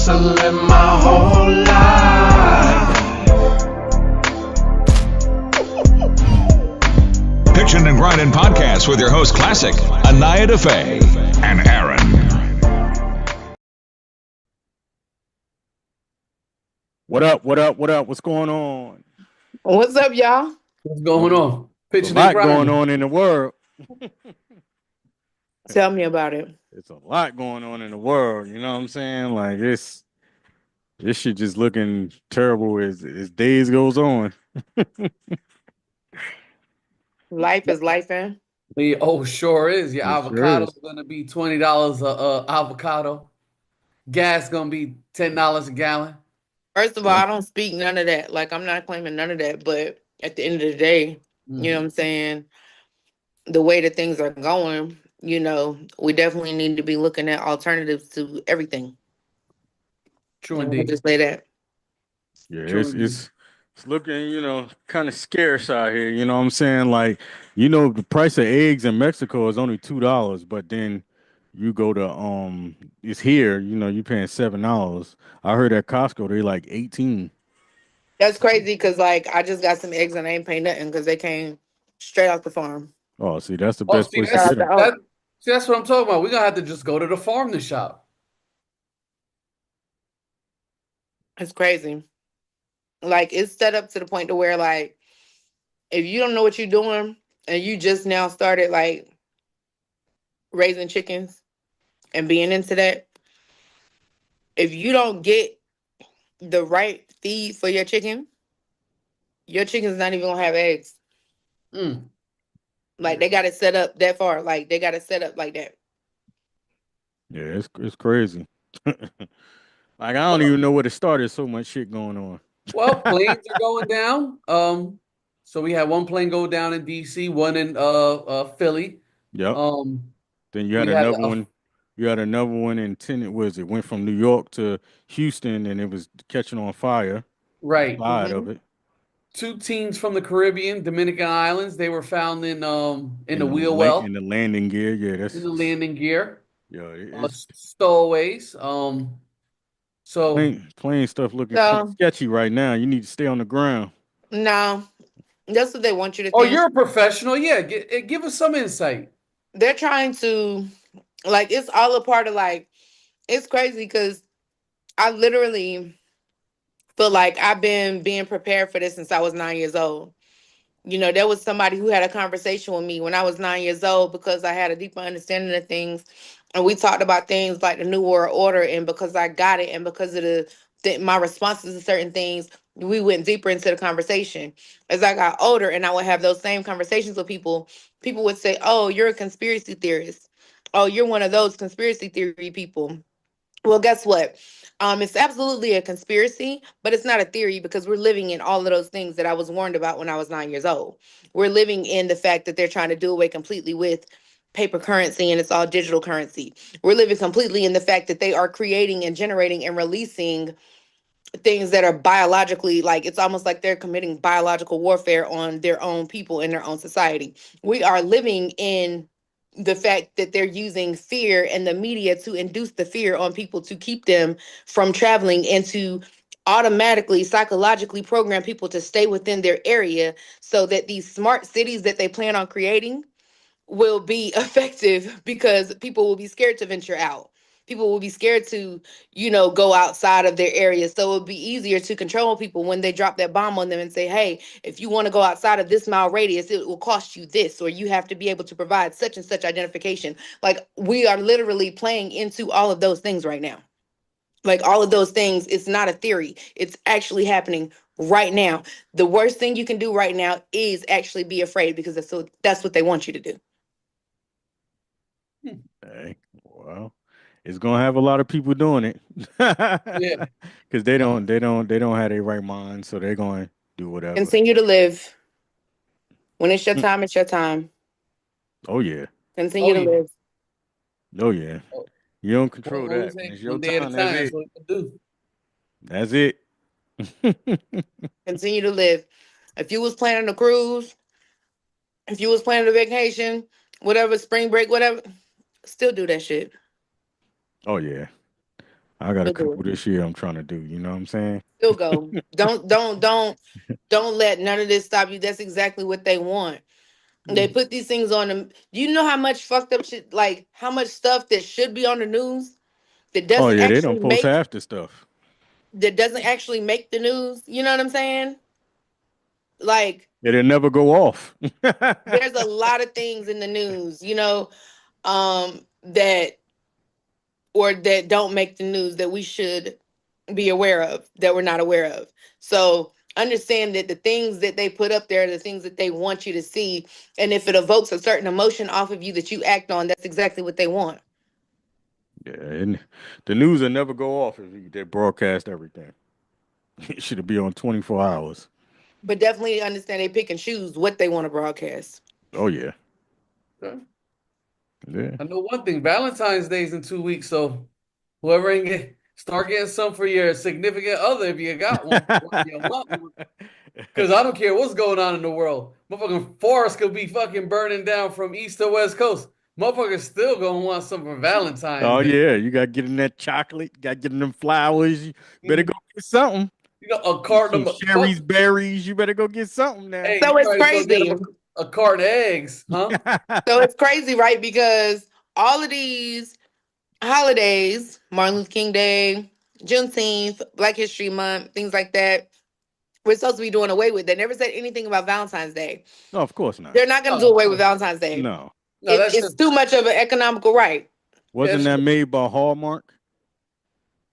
hustling my whole life. Pitchin and Grindnin podcast with your host KLASSIK, ANAYA, DAFFE, and Aaron. What up? What up? What up? What's going on? What's up, y'all? What's going on? There's a lot going on in the world. Tell me about it. It's a lot going on in the world. You know what I'm saying? Like this shit just looking terrible as days goes on. Life is life, man. Oh, sure is. Your It avocado's sure gonna be $20 a avocado. Gas gonna be $10 a gallon. First of all, I don't speak none of that. Like, I'm not claiming none of that. But at the end of the day, you know what I'm saying? The way that things are going, you know, we definitely need to be looking at alternatives to everything. True And indeed. we'll just say that. Yeah, True it's looking, kind of scarce out here. You know what I'm saying? Like, the price of eggs in Mexico is only $2, but then you go to it's here, you're paying $7. I heard at Costco they like 18. That's crazy because, like, I just got some eggs and I ain't paying nothing because they came straight off the farm. Oh, see, that's the Oh, best see, place to get them. that's what I'm talking about. We're gonna have to just go to the farm to shop. It's crazy. Like, it's set up to the point to where, like, if you don't know what you're doing and you just now started, like, raising chickens and being into that, if you don't get the right feed for your chicken's not even gonna have eggs. Like, they got it set up that far. Like, they got it set up like that. Yeah, it's crazy. Like, I don't even know where to start. There's so much shit going on. Well, planes are going down. So we had one plane go down in DC, one in Philly. Yep. Then you had we had another one. You had another one in Tennessee. It went from New York to Houston, and it was catching on fire. Right. Side of it. 2 teens from the Caribbean, Dominican Islands. They were found in the wheel well, in the landing gear. Yeah, that's in the landing gear. Yeah, it's stowaways. So plane stuff looking kind of sketchy right now. You need to stay on the ground. No, that's what they want you to think. Oh, you're a professional. Yeah, give us some insight. They're trying to, like, it's all a part of, like, it's crazy because I literally feel like I've been being prepared for this since I was 9 years old. There was somebody who had a conversation with me when I was 9 years old because I had a deeper understanding of things. And we talked about things like the New World Order. And because I got it and because of my responses to certain things, we went deeper into the conversation. As I got older and I would have those same conversations with people, people would say, oh, you're a conspiracy theorist. Oh, you're one of those conspiracy theory people. Well, guess what? It's absolutely a conspiracy, but it's not a theory because we're living in all of those things that I was warned about when I was 9 years old. We're living in the fact that they're trying to do away completely with paper currency and it's all digital currency. We're living completely in the fact that they are creating and generating and releasing things that are biologically, like, it's almost like they're committing biological warfare on their own people in their own society. We are living in the fact that they're using fear and the media to induce the fear on people to keep them from traveling and to automatically psychologically program people to stay within their area so that these smart cities that they plan on creating will be effective because people will be scared to venture out. People will be scared to, go outside of their area. So it'll be easier to control people when they drop that bomb on them and say, hey, if you want to go outside of this mile radius, it will cost you this, or you have to be able to provide such and such identification. Like, we are literally playing into all of those things right now. Like, all of those things, it's not a theory. It's actually happening right now. The worst thing you can do right now is actually be afraid because that's what they want you to do. Hey, well, it's gonna have a lot of people doing it. Yeah, because they don't have their right mind, so they're going to do whatever. Continue to live. When it's your time, it's your time. Oh yeah. Continue to live. Oh yeah. You don't control that. When it's your time, that's it. Continue to live. If you was planning a cruise, if you was planning a vacation, whatever, spring break, whatever, still do that shit. Oh yeah. I got a Still do it. couple this year I'm trying to do. You know what I'm saying? Still go. Don't let none of this stop you. That's exactly what they want. They put these things on them. Do you know how much fucked up shit, like how much stuff that should be on the news that Oh doesn't yeah, they actually don't post make half the stuff. the news? You know what I'm saying? Like It'll never go off. there's a lot of things in the news, that or that don't make the news that we should be aware of that we're not aware of. So understand that the things that they put up there are the things that they want you to see. And if it evokes a certain emotion off of you that you act on, that's exactly what they want. Yeah, and the news will never go off if they broadcast everything. It should be on 24 hours. But definitely understand they pick and choose what they want to broadcast. Oh yeah, Okay. yeah. I know one thing. Valentine's Day is in 2 weeks, so whoever ain't start getting some for your significant other if you got one. Or if you want one. Because I don't care what's going on in the world. Motherfucking forest could be fucking burning down from east to west coast. Motherfuckers still gonna want some for Valentine's Oh Day. yeah, you gotta get in that chocolate. You gotta get in them flowers. You better go get something. You know, a carton Some of fuck. cherries, berries. You better go get something now. Hey, So you it's might as well get crazy. them a carton of eggs, huh? So it's crazy, right? Because all of these holidays, Martin Luther King Day, Juneteenth, Black History Month, things like that, we're supposed to be doing away with. They never said anything about Valentine's Day. No, of course not. They're not going to do No, away with Valentine's Day. No, no, that's It's just too much of an economical right. wasn't that made by Hallmark?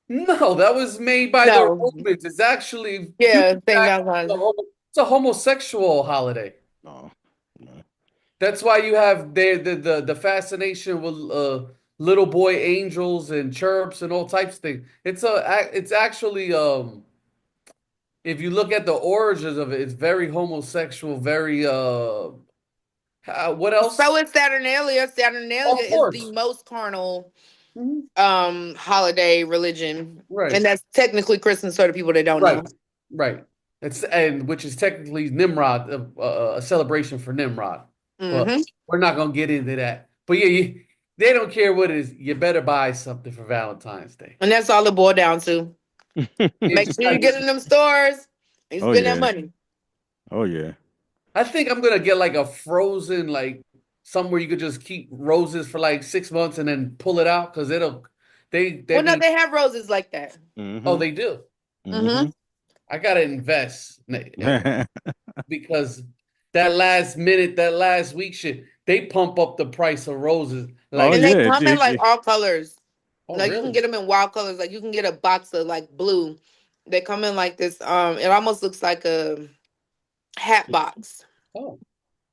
no. That was made by the No. Romans. It's actually Yeah, St. back. Valentine's. It's a homosexual holiday. No, no. That's why you have the fascination with little boy angels and chirps and all types of things. It's actually if you look at the origins of it, it's very homosexual, very what else? So is Saturnalia. Saturnalia Of is the course. most carnal Mhm. holiday religion. Right. And that's technically Christmas for the people that don't Right. know. Right. And which is technically Nimrod, a celebration for Nimrod. But Hmm. we're not gonna get into that. But yeah, they don't care what it is. You better buy something for Valentine's Day. And that's all it boiled down to. Make sure you get in them stores and Oh spend that yeah. money. Oh yeah. I think I'm gonna get like a frozen, like somewhere you could just keep roses for like 6 months and then pull it out because they Well, no, be they have roses like that. oh, they do. Hmm. I gotta invest because that last minute, that last week shit, they pump up the price of roses. Oh Like, And they yeah. come in like all colors. oh Like you can really? get them in wild colors. Like you can get a box of like blue. They come in like this. It almost looks like a hat box. Oh,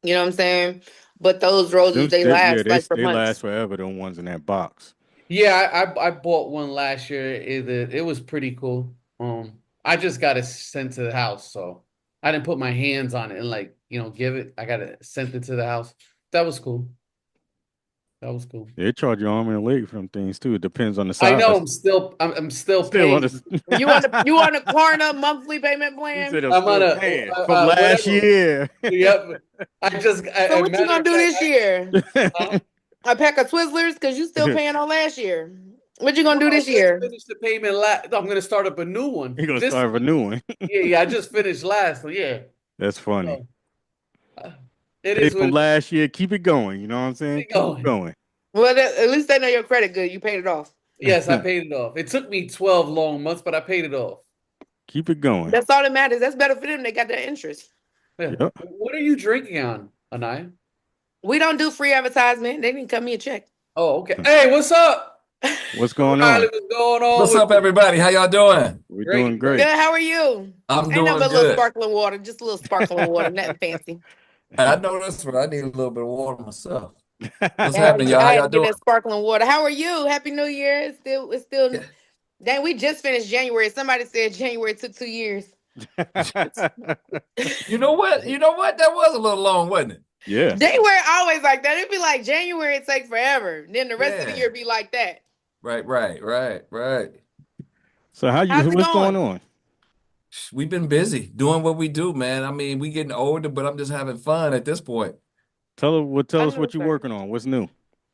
You know what I'm saying? But those roses, they Yeah, last like for they last months. forever. The ones in that box. yeah. I bought one last year. It was pretty cool. I just got it sent to the house, so I didn't put my hands on it and like give it. I got it sent it to the house. That was cool. That was cool. They charge you arm and a leg for them things too. It depends on the I know size. I'm still Still on paying. the. You want a Klarna monthly payment He plan? said I'm I'm on still a paying from last whatever. year. Yep. So As a what you matter gonna of do fact, this year? huh? A pack of Twizzlers? Because you still paying on last year. What you No, gonna do I this just year? finished the payment last. I'm gonna start up a new one. He gonna This start a new one. yeah, I just finished last one. Yeah. That's funny. So, uh, it Pay is from what last year. Keep it going. You know what I'm saying? it's Keep it going. going. Well, at least they know your credit good. You paid it off. Yes, I paid it off. It took me 12 long months, but I paid it off. Keep it going. That's all that matters. That's better for them. They got their interest. Yeah. Yep. What are you drinking on, Anaya? We don't do free advertisement. They didn't cut me a check. Oh, okay. Hey, what's up? What's going Riley, on? what's going on What's with up, you? everybody? How y'all doing? We're Great. doing great. Good. How are you? I'm Ain't doing nothing but a little good. sparkling water. Just a little sparkling water. Nothing fancy. I know that's right. I need a little bit of water myself. What's I happening, y'all? How had to y'all get doing? that sparkling water. How are you? Happy New Year. It's still. Yeah. Dang, we just finished January. Somebody said January took 2 years. You know what? You know what? That was a little long, wasn't it? Yeah. January always like that. It'd be like January, it takes forever. Then the rest of the Yeah. year be like that. Right. So How's it what's going going? on? We've been busy doing what we do, man. I mean, we getting older, but I'm just having fun at this point. Tell I us know, what you're sir. working on. What's new?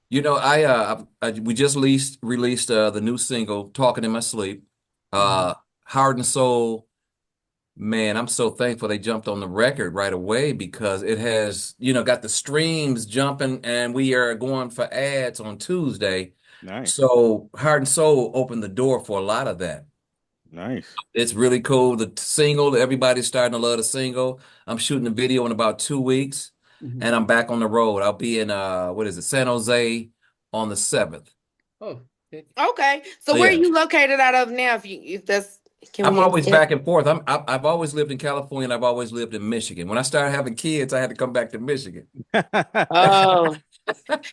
You know, we just released the new single, "Talking in My Sleep." Mhm. Uh, Heart and Soul, man, I'm so thankful they jumped on the record right away because it has, got the streams jumping, and we are going for ads on Tuesday. Nice, So Heart and Soul opened the door for a lot of that. nice. It's really cool. The single, everybody's starting to love the single. I'm shooting a video in about 2 weeks, Mhm. and I'm back on the road. I'll be in what is it, San Jose on the 7th. Oh, okay. Okay. So So where are yeah, you located out of now? If that's can I'm we always ask? back and forth. I've always lived in California and I've always lived in Michigan. When I started having kids, I had to come back to Michigan. Oh,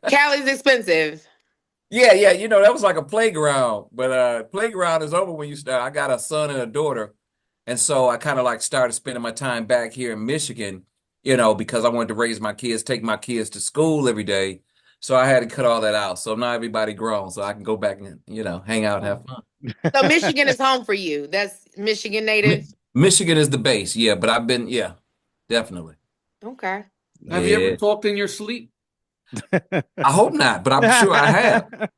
Cali's expensive. Yeah, yeah, that was like a playground, but playground is over when you start. I got a son and a daughter, and so I kind of like started spending my time back here in Michigan, because I wanted to raise my kids, take my kids to school every day. So I had to cut all that out. So now everybody grown, so I can go back and, hang out and have fun. So Michigan is home for you. That's Michigan native. Michigan is the base, yeah, but yeah, definitely. Okay. Have you ever Yeah. talked in your sleep? I hope not, but I'm sure I have.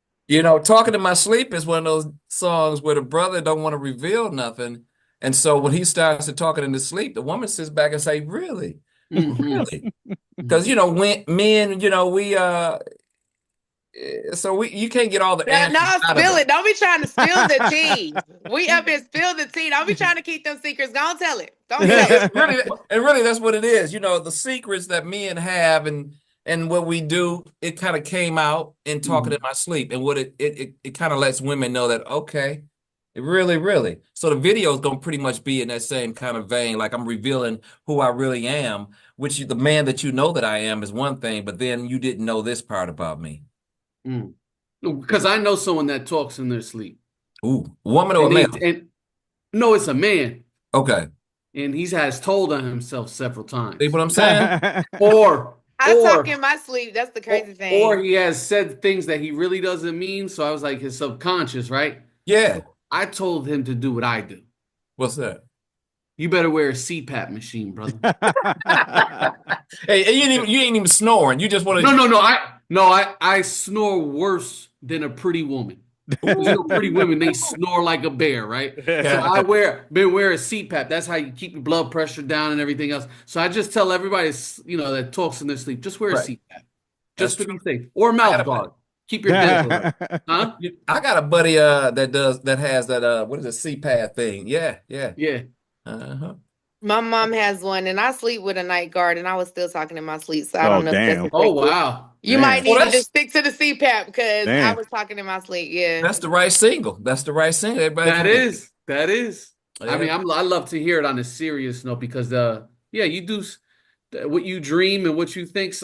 Talking in my sleep is one of those songs where the brother don't want to reveal nothing. And so when he starts to talking in his sleep, the woman sits back and say, "Really? Hmm. Really?" Because when men, so you can't get all the No, no, answers out of spill them. it. Don't be trying to spill the tea. We up here spill the tea. Don't be trying to keep them secrets. Don't tell it. Don't Yeah, tell it. it's really and really that's what it is. The secrets that men have and what we do, it kind of came out in talking in Hmm. my sleep. And what it kind of lets women know that, okay, it really, really. So the video is gonna pretty much be in that same kind of vein. Like I'm revealing who I really am, which the man that you know that I am is one thing, but then you didn't know this part about me. Mm. Because I know someone that talks in their sleep, Ooh, woman or a and male? and no, it's a man, Okay. and he has told on himself several See times, what I'm saying? or I talk or in my sleep. That's the or, crazy or thing. he has said things that he really doesn't mean. So I was like his subconscious, right? Yeah. So I told him to do what I do. What's that? You better wear a CPAP machine, brother. Hey, you ain't even snoring. You just want No, to. no, no. I snore worse than a pretty woman. Because pretty women, they snore like a bear, right? So Yeah. I been wearing a CPAP. That's how you keep your blood pressure down and everything else. So I just tell everybody, that talks in their sleep, just wear a Right. CPAP, That's just to true. be safe, or a I got mouth a buddy. guard. Keep your dental health, huh? I got a buddy that has that what is it, CPAD thing. Yeah, yeah. Yeah, Uh-huh. My mom has one, and I sleep with a night guard, and I was still talking in my sleep. So I Oh don't know if that's damn, Oh effective. wow. You might damn, Well, need to just that's stick to the CPAP because I damn. was talking in my sleep. Yeah. that's the right single. That's the right single. Everybody That think. is. That is. I Yeah. mean, I love to hear it on a serious note because yeah, you do what you dream and what you think,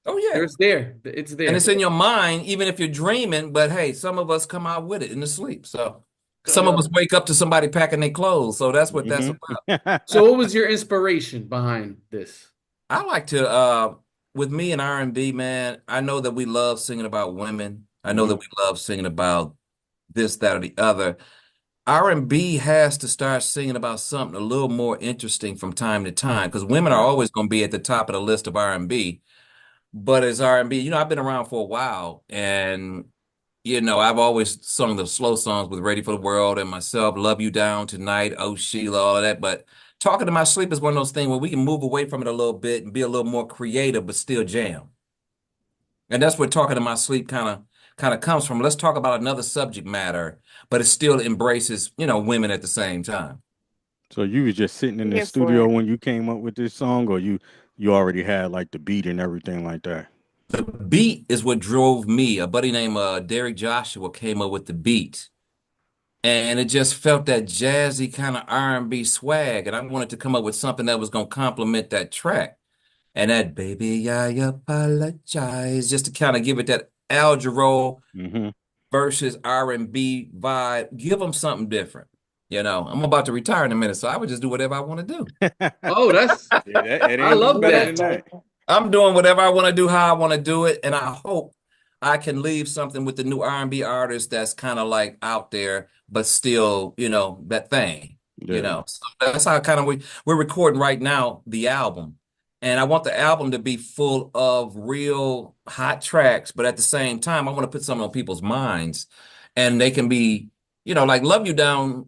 Oh yeah. there's there. It's And there. it's in your mind, even if you're dreaming. But hey, some of us come out with it in the sleep. So I some of love us it. wake up to somebody packing their clothes. So that's what that's Hmm. about. So what was your inspiration behind this? I like to with me and R&B, man, I know that we love singing about women. I know that Hmm. we love singing about this, that, or the other. R&B has to start singing about something a little more interesting from time to time because women are always going to be at the top of the list of R&B. But as R&B, I've been around for a while and I've always sung the slow songs with Ready for the World and myself, Love You Down Tonight, Oh Sheila, all of that. But Talking to My Sleep is one of those things where we can move away from it a little bit and be a little more creative, but still jam. And that's where Talking to My Sleep kind of comes from. Let's talk about another subject matter, but it still embraces, women at the same time. So you was just sitting in I'm the here for studio it. when you came up with this song, or you already had like the beat and everything like that. The beat is what drove me. A buddy named Derek Joshua came up with the beat. And it just felt that jazzy kind of R&B swag. And I wanted to come up with something that was going to complement that track. And that baby, I apologize, just to kind of give it that Al Jarreau Hmm. versus R&B vibe. Give them something different. I'm about to retire in a minute, so I would just do whatever I want to do. Oh, that's Yeah, it I ain't nothing love better that. than that. I'm doing whatever I want to do, how I want to do it, and I hope I can leave something with the new R&B artist that's kind of like out there, but still, that thing. Yeah. So that's how kind of we're recording right now the album, And I want the album to be full of real hot tracks, but at the same time, I want to put something on people's minds. And they can be, like Love You Down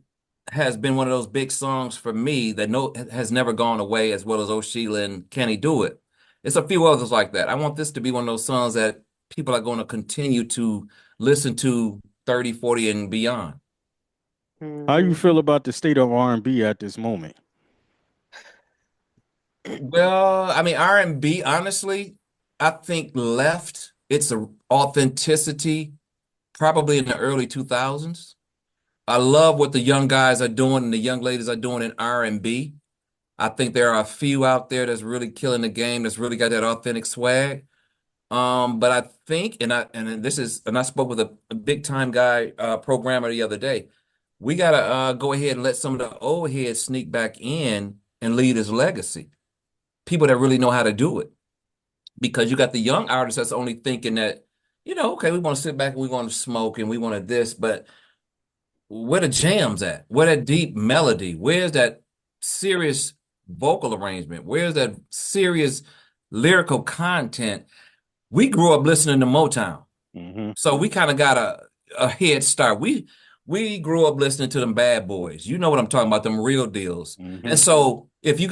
has been one of those big songs for me that has never gone away, as well as Oh Sheila and Can He Do It? It's a few others like that. I want this to be one of those songs that people are going to continue to listen to 30, 40, and beyond. How you feel about the state of R&B at this moment? Well, I mean, R&B, honestly, I think left its authenticity probably in the early 2000s. I love what the young guys are doing and the young ladies are doing in R&B. I think there are a few out there that's really killing the game, that's really got that authentic swag. But I think, and I spoke with a big time guy, programmer the other day. We gotta go ahead and let some of the old heads sneak back in and lead his legacy. People that really know how to do it. Because you got the young artists that's only thinking that, okay, we want to sit back and we want to smoke and we want to this, but where the jams at? Where that deep melody? Where's that serious vocal arrangement? Where's that serious lyrical content? We grew up listening to Motown. So we kind of got a head start. We grew up listening to them bad boys. You know what I'm talking about, them real deals. And so if you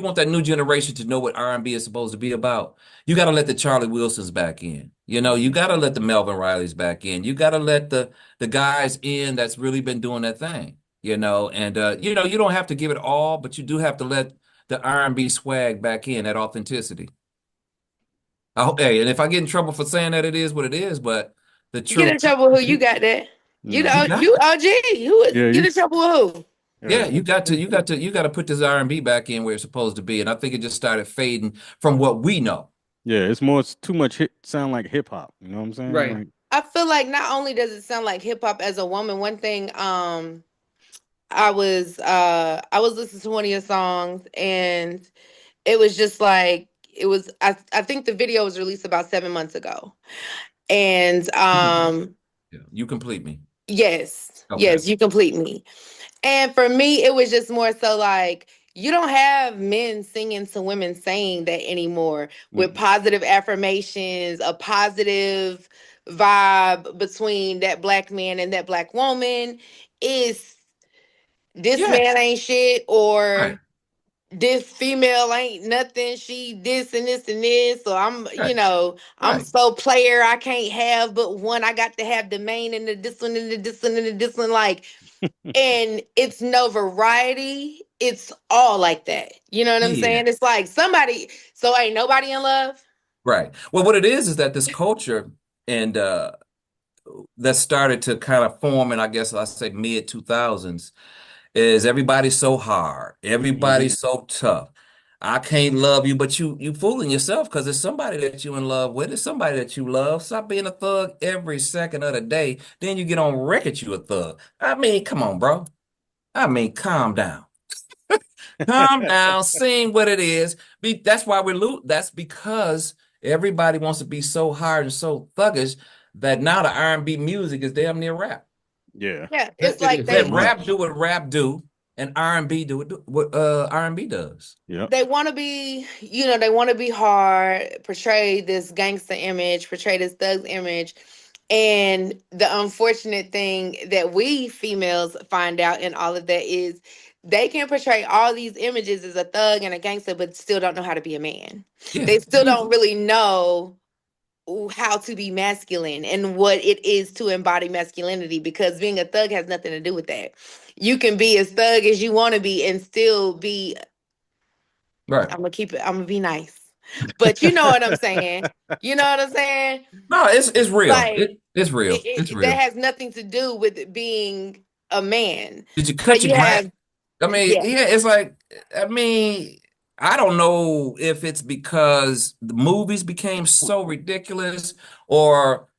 want that new generation to know what R&B is supposed to be about, you got to let the Charlie Wilsons back in. You got to let the Melvin Rileys back in. You got to let the guys in that's really been doing that thing. And you don't have to give it all, but you do have to let the R&B swag back in, that authenticity. Hey, and if I get in trouble for saying that, it is what it is, but the You get in truth. trouble with who you got that? You OG. Who get in trouble with who? Yeah, you got to put this R&B back in where it's supposed to be, and I think it just started fading from what we know. Yeah, it's too much sound like hip hop. You know what I'm saying? Right. Like, I feel like not only does it sound like hip hop as a woman, one thing I was listening to one of your songs and it was just like I think the video was released about 7 months ago. And Yeah, You Complete Me. yes, Okay. yes, You Complete Me. And for me, it was just more so like you don't have men singing to women saying that anymore with positive affirmations, a positive vibe between that black man and that black woman. Is this man ain't shit, or Right. this female ain't nothing. She this and this and this. So I'm, I'm Right. so player. I can't have but one. I got to have the main and the this one and the this one and the this one. Like, and it's no variety. It's all like that. You know what I'm Yeah. saying? It's like somebody. So ain't nobody in love. Right. Well, what it is that this culture and that started to kind of form, and I guess I say mid 2000s, is everybody's so hard, everybody's so tough. I can't love you, but you fooling yourself because it's somebody that you in love with. It's somebody that you love. Stop being a thug every second of the day. Then you get on record you a thug. I mean, come on, bro. I mean, calm down. Calm down, sing what it is. That's why that's because everybody wants to be so hard and so thuggish that now the R&B music is damn near rap. yeah. Yeah, it's It like is. Let rap do what rap do, and R&B do what R&B does. Yeah. they want to be, they want to be hard, portray this gangster image, portray this thug image. And the unfortunate thing that we females find out in all of that is they can portray all these images as a thug and a gangster, but still don't know how to be a man. Yeah. They still don't really know how to be masculine and what it is to embody masculinity, because being a thug has nothing to do with that. You can be as thug as you want to be and still be, Right. I'm gonna be nice. But you know what I'm saying? You know what I'm saying? No, it's real. Like, It's real. It's real. that has nothing to do with it being a man. Did you But cut you your grass? have, I mean, yeah. yeah, it's like, I mean, I don't know if it's because the movies became so ridiculous or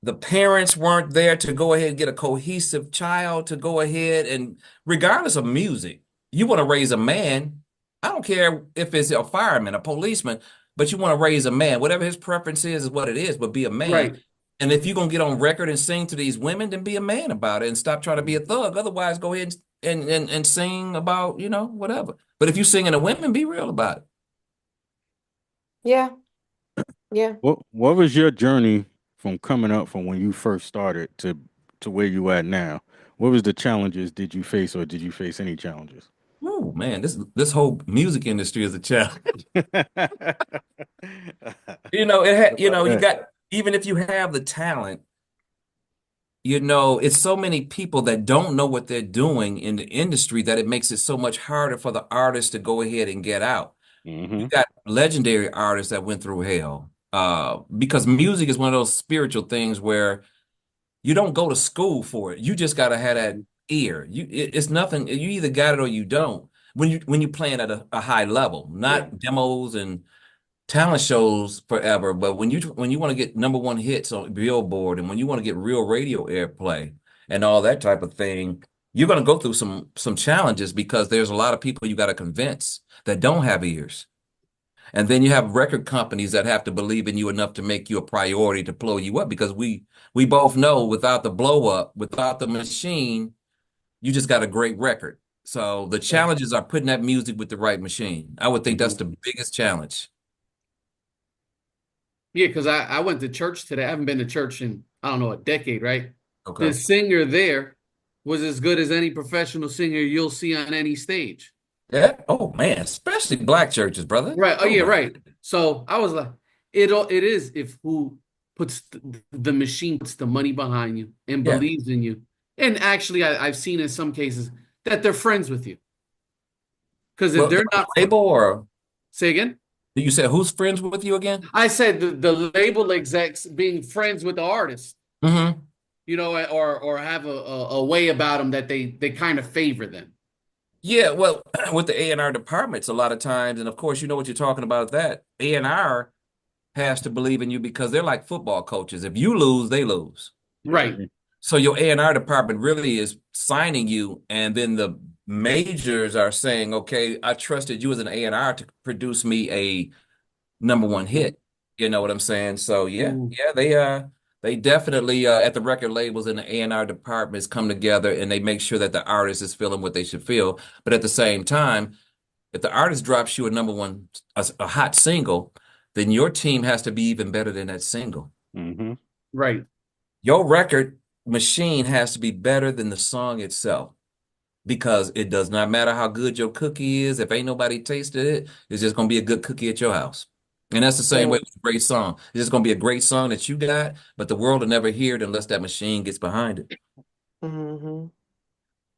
the parents weren't there to go ahead and get a cohesive child to go ahead and, regardless of music, you want to raise a man. I don't care if it's a fireman, a policeman, but you want to raise a man. Whatever his preference is what it is, but be a man. Right. And if you're going to get on record and sing to these women, then be a man about it and stop trying to be a thug. Otherwise, go ahead and sing about, whatever. But if you're singing to women, be real about it. Yeah. Yeah. What was your journey from coming up from when you first started to where you at now? What was the challenges did you face, or did you face any challenges? Oh man, this whole music industry is a challenge. It What had, about you that? got, even if you have the talent, it's so many people that don't know what they're doing in the industry that it makes it so much harder for the artist to go ahead and get out. You Hmm. got legendary artists that went through hell. Because music is one of those spiritual things where you don't go to school for it. You just gotta have that ear. It's nothing. You either got it or you don't. When you playing at a high level, Yeah. not demos and talent shows forever, but when you want to get number one hits on Billboard and when you want to get real radio airplay and all that type of thing, you're gonna go through some challenges because there's a lot of people you got to convince that don't have ears. And then you have record companies that have to believe in you enough to make you a priority to blow you up because we both know without the blow up, without the machine, you just got a great record. So the Yeah, challenges are putting that music with the right machine. I would think that's Hmm. the biggest challenge. yeah, because I went to church today. I haven't been to church in, I don't know, a decade, right? The Okay. singer there was as good as any professional singer you'll see on any stage. Yeah. Oh man, especially black churches, brother. Right. Oh Oh yeah, my right. goodness. So I was like, it is if who puts the machine puts the money behind you and Yeah. believes in you. And actually, I've seen in some cases that they're friends with you. Because if Well, they're the not, label or say again. you said who's friends with you again? I said the label execs being friends with the artist, Mm-hmm. or have a way about them that they kind of favor them. Yeah, well, with the A&R departments, a lot of times, and of course, you know what you're talking about, that A&R has to believe in you because they're like football coaches. If you lose, they lose. Right. So your A&R department really is signing you, and then the majors are saying, okay, I trusted you as an A&R to produce me a number one Hmm. hit. You know what I'm saying? So yeah, Mm. yeah, they definitely at the record labels and the A&R departments come together and they make sure that the artist is feeling what they should feel. But at the same time, if the artist drops you a number one, a hot single, then your team has to be even better than that single. Hmm. Right. Your record machine has to be better than the song itself because it does not matter how good your cookie is. If ain't nobody tasted it, it's just gonna be a good cookie at your house. And that's the same way Yeah. with a great song. It's just gonna be a great song that you got, but the world will never hear it unless that machine gets behind it. Mm-hmm.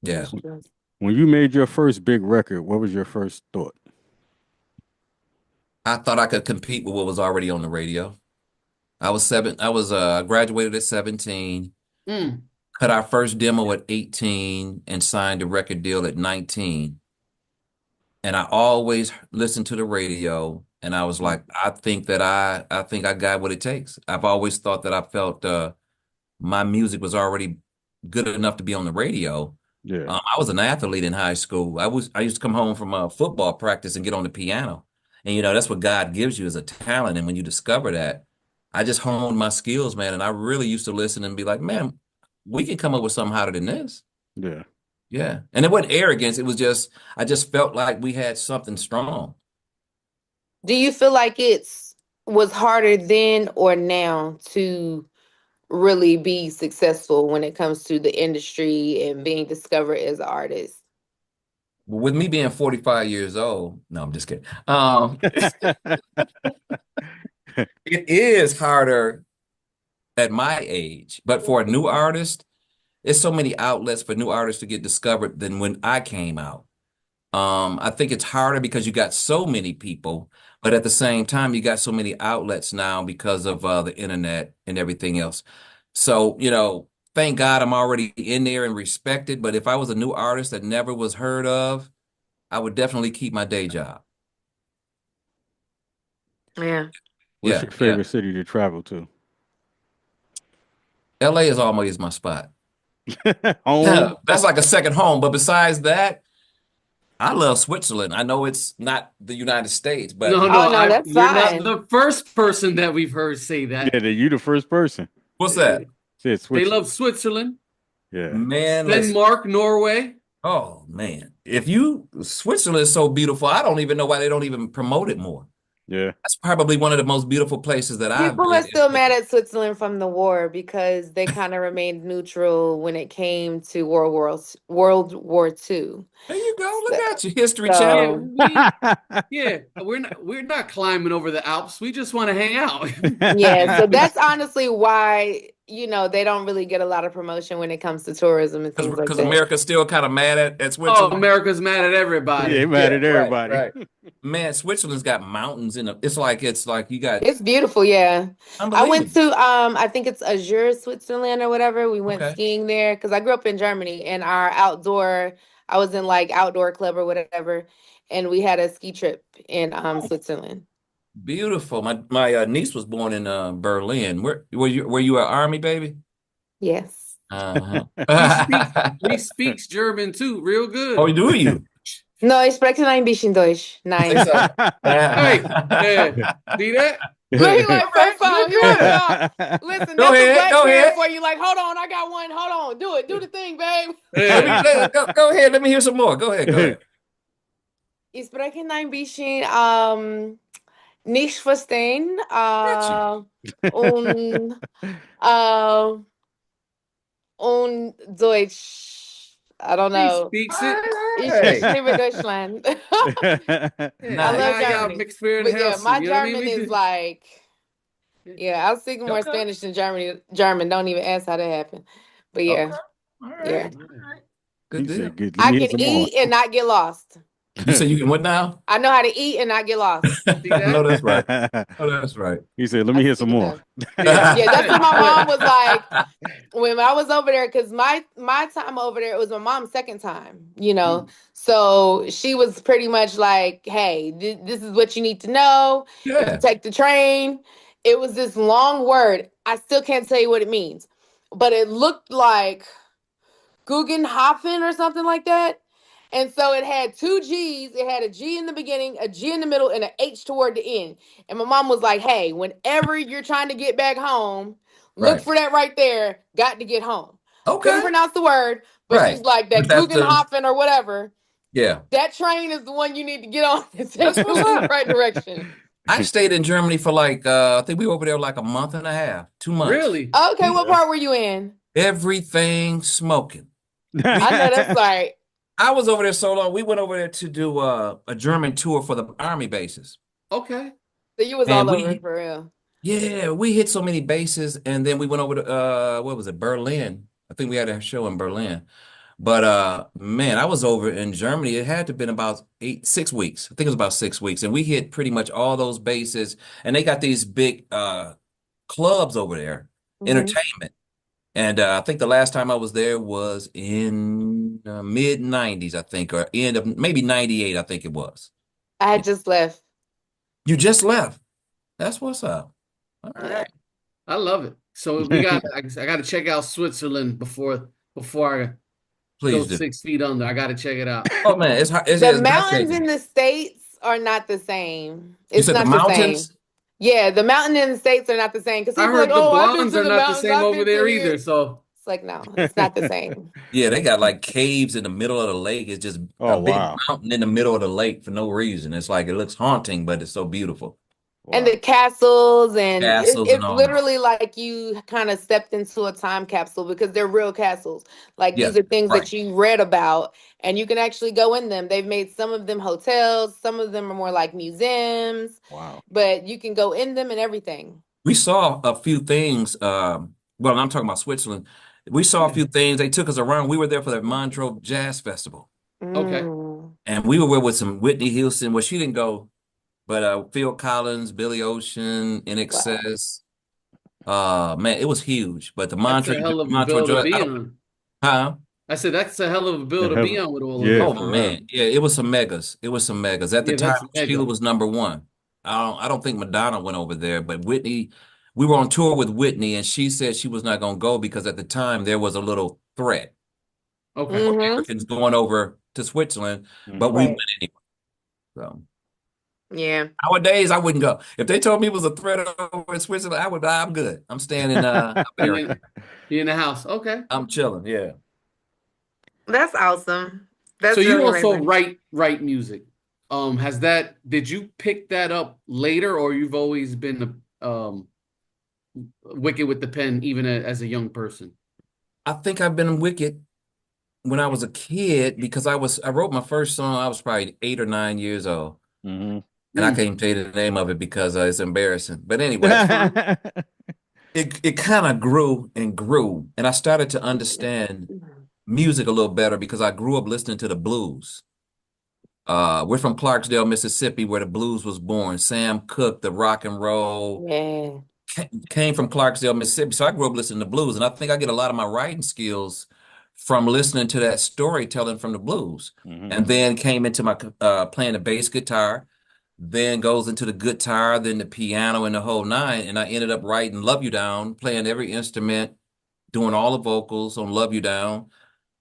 Yeah. That's true. When you made your first big record, what was your first thought? I thought I could compete with what was already on the radio. I graduated at 17, Mm. cut our first demo at 18, and signed a record deal at 19. And I always listened to the radio and I was like, I think I got what it takes. I've always thought that I felt my music was already good enough to be on the radio. Yeah, I was an athlete in high school. I used to come home from football practice and get on the piano. And that's what God gives you as a talent. And when you discover that, I just honed my skills, man. And I really used to listen and be like, man, we can come up with something hotter than this. yeah. Yeah. And it wasn't arrogance. It was just, I just felt like we had something strong. Do you feel like it's was harder then or now to really be successful when it comes to the industry and being discovered as an artist? With me being 45 years old, no, I'm just kidding. It is harder at my age, but for a new artist, there's so many outlets for new artists to get discovered than when I came out. I think it's harder because you got so many people, but at the same time, you got so many outlets now because of the internet and everything else. So, thank God I'm already in there and respected. But if I was a new artist that never was heard of, I would definitely keep my day job. Yeah. What's Yeah, your yeah. favorite city to travel to? LA is always my spot. Home. That's like a second home. But besides that, I love Switzerland. I know it's not the United States, but No, Oh no, no, I that's you're not fine. the first person that we've heard say Yeah, that. you the first person. what's that? Said They Switzerland. love Switzerland, Yeah. Man, listen. Denmark, Norway. Oh man. If you Switzerland is so beautiful, I don't even know why they don't even promote it more. Yeah. That's probably one of the most beautiful places that I've People been. are still mad at Switzerland from the war because they kind of remained neutral when it came to World War II. There you go. Look So, at you, History Yeah, Channel. so we're not climbing over the Alps. We just want to hang out. yeah, so that's honestly why, they don't really get a lot of promotion when it comes to tourism and things like Because that. America's still kind of mad at Oh, Switzerland. America's mad at Yeah, everybody. mad Yeah, at right, everybody. right. Man, Switzerland's got mountains in it. It's like you got It's beautiful, yeah. I went unbelievable. to I think it's Azure, Switzerland or whatever. We went Okay. skiing there because I grew up in Germany and I was in like outdoor club or whatever, and we had a ski trip in Oh, Switzerland. beautiful. My niece was born in Berlin. Were you an army baby? Yes. Uh-huh. He speaks German too, real Oh, good. do you? No, ich spreche ein bisschen Deutsch. Say Nein. so. Hey, see that? Look, he like Right, profile. you're He want to good. talk. Listen, Go that's a ahead, black go parent ahead. for you. Like, hold on, I got one. Hold on, do it. Do the thing, babe. Yeah. Go ahead. Let me hear some more. Go ahead. Go ahead. Ich spreche ein bisschen nicht verstehen Got you. und äh, und Deutsch. I don't He know. speaks All it. Ich right. liebe Deutschland. Yeah, I love now y'all Germany. mixed spirit But yeah, my Helsing. You know what I mean? German We is do. like, yeah, I was speaking more Okay. Spanish than German. Don't even ask how that happened. But Okay. yeah, All yeah. right. All right. He Good deal. said, "Good. Let I me hear can some more." eat and not get lost. You say you can what now? I know how to eat and not get lost. See I know that? that's right. Oh, that's right. He said, "Let I me hear speak some more." enough. Yeah, that's what my mom was like when I was over there. Because my time over there, it was my mom's second time. So she was pretty much like, "Hey, this is what you need to know. If you Yeah. take the train." It was this long word. I still can't tell you what it means, but it looked like Guggenhafen or something like that. And so it had two G's. It had a G in the beginning, a G in the middle, and an H toward the end. And my mom was like, "Hey, whenever you're trying to get back home, look Right. for that right there. Got to get home." Couldn't Okay. pronounce the word, but she's Right. like, But "That that's the Guggenhafen or whatever, yeah. that train is the one you need to get on to That's take you what's in the up. right direction." I stayed in Germany for like I think we were over there like a month and a half, 2 months. Really? Okay, what Yeah. part were you in? Everything smoking. I know that's right. I was over there so long. We went over there to do a German tour for the army bases. Okay. So you was And all over it for real. we hit so many bases, and then we went over to what was it, Berlin. I think we had a show in Berlin. But man, I was over in Germany. It had to have been about 6 weeks. I think it was about 6 weeks. And we hit pretty much all those bases. And they got these big clubs over there, Mhm. entertainment. And I think the last time I was there was in mid 90s, I think, or end of maybe 98, I think it was. I had just left. You just left. That's what's up. All Yeah. right. I love it. So we got. I got to check out Switzerland before I go Please do. 6 feet under. I got to check it out. Oh man, it's The mountains breathtaking. in the States are not the same. You It's said the not the same. mountains? Yeah, the mountain in the States are not the same. Because I people are like, heard the "Oh, I've been blondes to are the not the mountains. same I've over been to there here." either. So It's like, no, it's not the same. Yeah, they got like caves in the middle of the lake. It's just a Oh big wow, mountain in the middle of the lake for no reason. It's like it looks haunting, but it's so beautiful. And wow. the castles, and Castles and it's all that. literally like you kind of stepped into a time capsule because they're real castles. Like Yeah, these are things right. that you read about, and you can actually go in them. They've made some of them hotels, some of them are more like museums, Wow. but you can go in them and everything. We saw a few things. Well, I'm talking about Switzerland. We saw a few things. They took us around. We were there for the Montreux Jazz Festival, okay. Mm. and we were with some Whitney Houston. Well, she didn't go, but Phil Collins, Billy Ocean, In Wow. Excess. Man, it was huge. But the That's a hell of a bill to I be don't, on. huh? I said that's a hell of a bill The to hell, be on with all of yeah, Oh them. for real. man, yeah, it was some megas. It was some megas. At the Yeah, time, that's Sheila mega. was number one. I don't think Madonna went over there, but Whitney, we were on tour with Whitney, and she said she was not going to go because at the time there was a little threat Okay. of Mm-hmm. Americans going over to Switzerland, but we Mhm. went Right. anyway. So Yeah. nowadays, I wouldn't go. If they told me it was a threat over in Switzerland, I'm good. I'm staying in He America. in, he in the house. Okay. I'm chilling. Yeah. That's awesome. So That's you really also amazing. write music. Did you pick that up later, or you've always been wicked with the pen even as a young person? I think I've been wicked when I was a kid because I wrote my first song. I was probably 8 or 9 years old, Hmm. and I Mm. can't even tell you the name of it because it's embarrassing. But anyway, it kind of grew and grew, and I started to understand music a little better because I grew up listening to the blues. We're from Clarksdale, Mississippi, where the blues was born. Sam Cooke, the rock and roll, Yeah. came from Clarksdale, Mississippi. So I grew up listening to blues, and I think I get a lot of my writing skills from listening to that storytelling from the blues. Hmm. And then came into my playing the bass guitar, then goes into the guitar, then the piano, and the whole nine. And I ended up writing "Love You Down," playing every instrument, doing all the vocals on "Love You Down."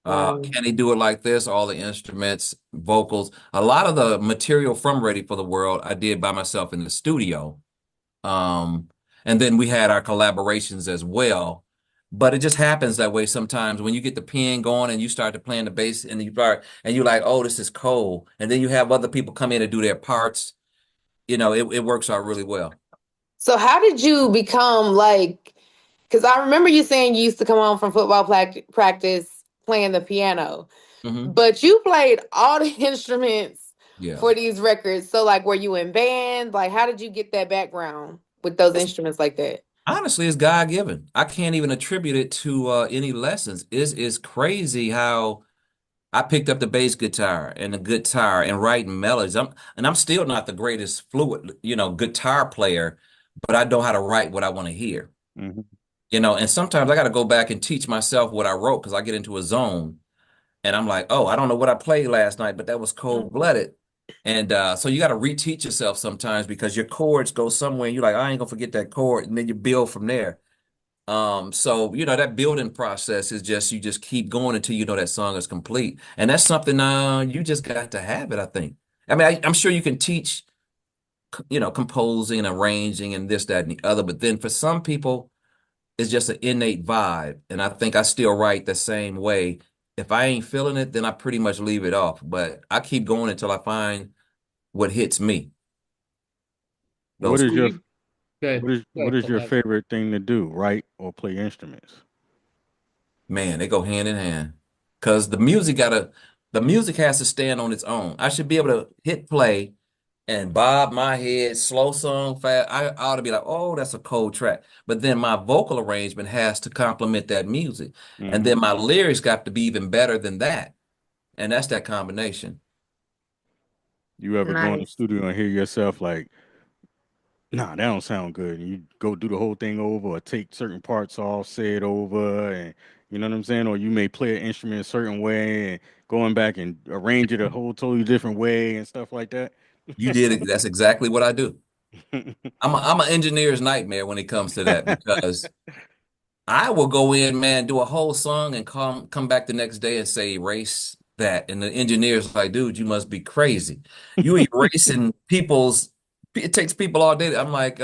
Wow. Can he do it like this? All the instruments, vocals, a lot of the material from Ready for the World I did by myself in the studio. Um, and then we had our collaborations as well. But it just happens that way sometimes when you get the pen going and you start to playing the bass and you're like, oh, this is cold. And then you have other people come in and do their parts. It works out really well. So how did you become like, because I remember you saying you used to come home from football practice playing the piano, Hmm. but you played all the instruments Yeah. for these records. So like, were you in band? Like, how did you get that background with those It's instruments like that? honestly, it's God given. I can't even attribute it to any lessons. It's crazy how I picked up the bass guitar and the guitar and writing melodies. I'm still not the greatest fluid, guitar player, but I know how to write what I want to hear. Hmm. And sometimes I got to go back and teach myself what I wrote because I get into a zone and I'm like, oh, I don't know what I played last night, but that was cold-blooded. And so you got to reteach yourself sometimes because your chords go somewhere and you're like, I ain't gonna forget that chord, and then you build from there. So that building process is just you just keep going until you know that song is complete, and that's something you just got to have it. I think. I mean, I'm sure you can teach, composing and arranging and this, that, and the other, but then for some people, it's just an innate vibe, and I think I still write the same way. If I ain't feeling it, then I pretty much leave it off, but I keep going until I find what hits me. What Those, is your Go ahead. Go what ahead, is your Classic. favorite thing to do? Write or play instruments? man, they go hand in hand. Because the music has to stand on its own. I should be able to hit play and bob my head, slow song, fast. I ought to be like, oh, that's a cold track. But then my vocal arrangement has to complement that music. And Hmm. then my lyrics got to be even better than that. And that's that combination. You ever go in the Nice. studio and hear yourself like, nah, that don't sound good, and you go do the whole thing over, or take certain parts off, say it over, and you know what I'm saying? Or you may play an instrument a certain way and going back and arrange it a whole totally different way and stuff like that. You did it. That's exactly what I do. I'm an engineer's nightmare when it comes to that because I will go in, man, do a whole song and come back the next day and say erase that. And the engineer's like, dude, you must be crazy. You erasing it takes people all day. I'm like,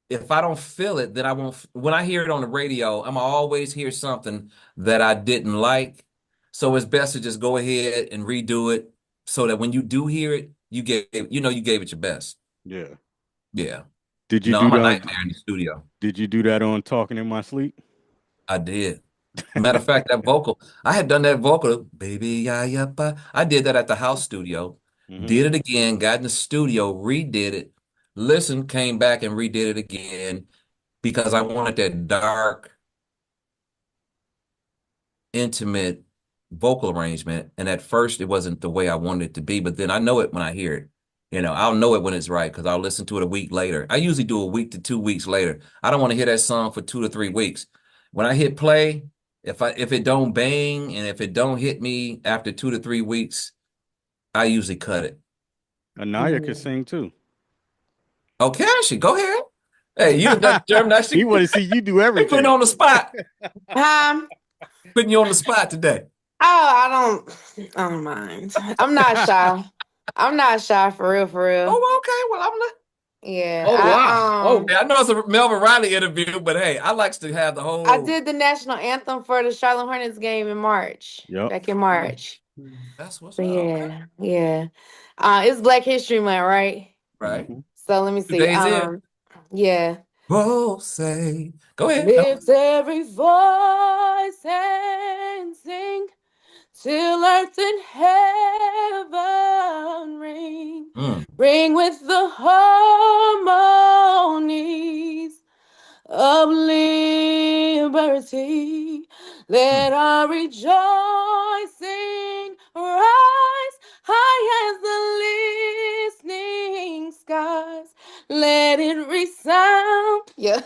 if I don't feel it, then I won't. When I hear it on the radio, I'm always hear something that I didn't like. So it's best to just go ahead and redo it so that when you do hear it, you gave it your best. Yeah. Yeah. Did you No, do I'm a that? nightmare in the studio. Did you do that on Talking in My Sleep? I did. Matter of fact, that vocal, I had done that vocal, baby, yeah, yeah, I did that at the house studio, Hmm. did it again, got in the studio, redid it, listened, came back and redid it again because I wanted that dark, intimate vocal arrangement. And at first, it wasn't the way I wanted it to be, but then I know it when I hear it. I'll know it when it's right because I'll listen to it a week later. I usually do a week to 2 weeks later. I don't want to hear that song for 2 to 3 weeks. When I hit play, if it don't bang and if it don't hit me after 2 to 3 weeks, I usually cut it. Anaya could Mhm. sing too. Oh, Cashy, go ahead. Hey, you done determined that He she want to see you do they putting you everything. on the spot, Um, putting you on the spot today. oh, I don't mind. I'm not shy. I'm not shy for real, for real. Oh, okay. Well, I'm not. Yeah, Oh wow. Yeah, I know it's a Melvin Riley interview, but hey, I likes to have the I whole. did the national anthem for the Charlotte Hornets game in March, Yep. back in March. That's what's But up. Okay. yeah, yeah. It's Black History Month, right? Right. Mhm. So let me see. Today's it. Yeah. Oh, say. Go ahead. No. Lift every voice and sing till earth and heaven ring. Mm. Ring with the harmonies of liberty. Mm. Let our rejoicing rise high as the listening skies. Let it resound. Yeah,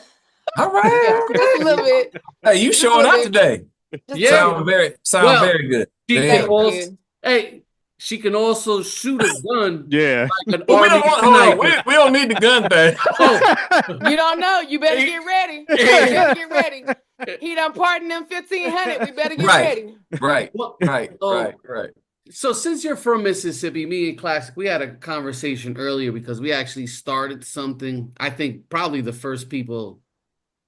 All yeah, just a right. little bit. Hey, you Just a showing little out bit. today. Just a little Yeah. bit. Sound Well, very good. she Very can good. Thank also, you. hey, she can also shoot a gun Yeah. like an Well, we don't army want. Hold on. sniper. We don't need the gun thing. Oh, You don't know. You better hey, get ready. You hey. better get ready. He done pardoned them 1,500. We better get Right. ready. Right. Well, Right. Right. oh, Right. so since you're from Mississippi, me and Classic, we had a conversation earlier because we actually started something. I think probably the first people,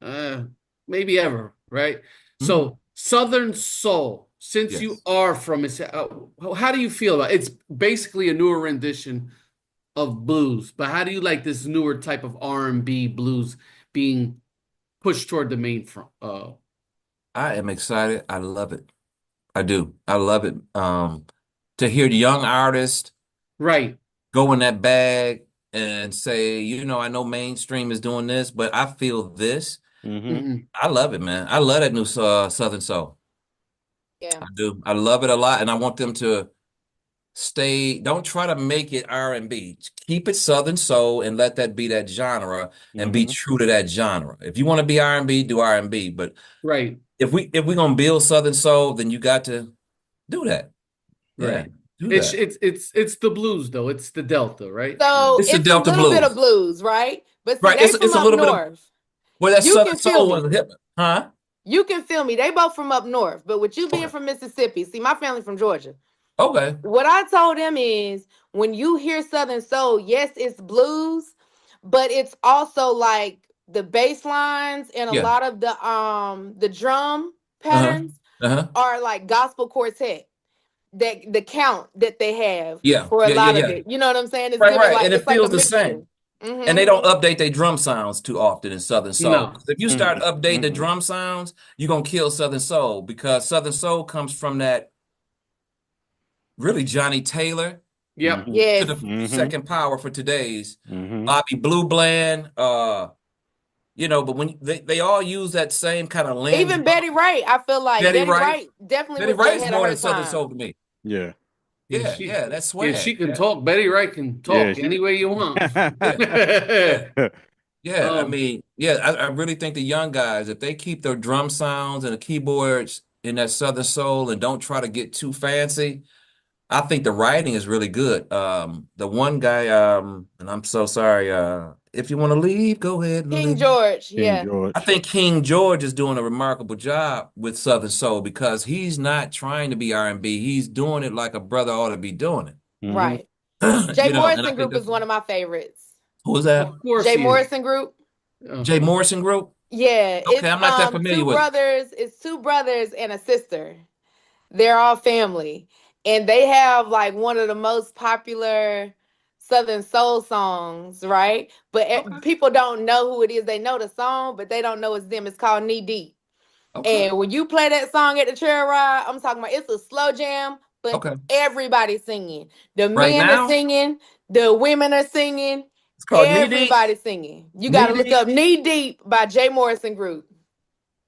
uh, maybe ever, right? Mhm. So Southern Soul. Since you Yes. are from Mississippi, how do you feel about it? It's basically a newer rendition of blues, but how do you like this newer type of R&B blues being pushed toward the main front? I am excited. I love it. I do. I love it. To hear the young artists Right. go in that bag and say, I know mainstream is doing this, but I feel this. Hmm. Hmm. I love it, man. I love that new Southern Soul. Yeah. I do. I love it a lot, and I want them to stay. Don't try to make it R&B. Keep it Southern Soul and let that be that genre and be Hmm. true to that genre. If you want to be R&B, do R&B. But Right. if we're gonna build Southern Soul, then you got to do that. Yeah, Right. do It's that. it's it's it's the blues though. It's the Delta, right? So It's the it's a Delta little bit of Blues, blues, right? But see, right? they It's from a up little bit of north. well, that You Southern can feel Soul me. was hip, huh? You can feel me. They both from up north. But with you being Okay, from Mississippi, see, my family from Georgia. okay, What I told them is when you hear Southern Soul, yes, it's blues, but it's also like the bass lines and a yeah, lot of the drum uh-huh, patterns uh-huh, are like gospel quartet. That the count that they have yeah, for a yeah, yeah, lot of yeah. it. You know what I'm saying? It's Right, giving right, like and it's it like a feels the mixture. same. And they Mm-hmm. don't update their drum sounds too often in Southern Soul. No. 'Cause if you start updating the Hmm. drum sounds, you're gonna kill Southern Soul because Southern Soul comes from that really Johnny Taylor Yep. Hmm. to Yes. the Hmm. second power for today's Hmm. Bobby Blue Bland. But when they all use that same kind of lens. Even Betty Wright, I feel like Betty Betty Wright, Wright definitely Betty was Wright is ahead of more her than Southern time. Soul to me. Yeah. Yeah, Yeah, she yeah, that's yeah, swag. she can Yeah, talk. Betty Wright can Yeah. talk any way you want. yeah, yeah. Yeah, I um, mean, yeah, I really think the young guys, if they keep their drum sounds and the keyboards in that Southern Soul and don't try to get too fancy, I think the writing is really good. The one guy, and I'm so sorry, if you want to leave, go ahead and King leave. George, King yeah. I George. think King George is doing a remarkable job with Southern Soul because he's not trying to be R&B. He's doing it like a brother ought to be doing it. Hmm. Right. Jay And I Morrison think Group is that's one of my favorites. who was that? of course Jay he is. Morrison Group. Jay Morrison Group? Yeah, Okay, it's I'm not that familiar two with it. brothers, it's two brothers and a sister. They're all family. And they have like one of the most popular Southern soul songs, right? But Okay, people don't know who it is. They know the song, but they don't know it's them. It's called Knee Deep. okay, And when you play that song at the trail ride, I'm talking about it's a slow jam, but okay. everybody's singing. The Right men are now, singing, the women are singing, it's called Knee Deep. everybody's singing. You got Knee to look Deep. up Knee Deep by Jay Morrison Group.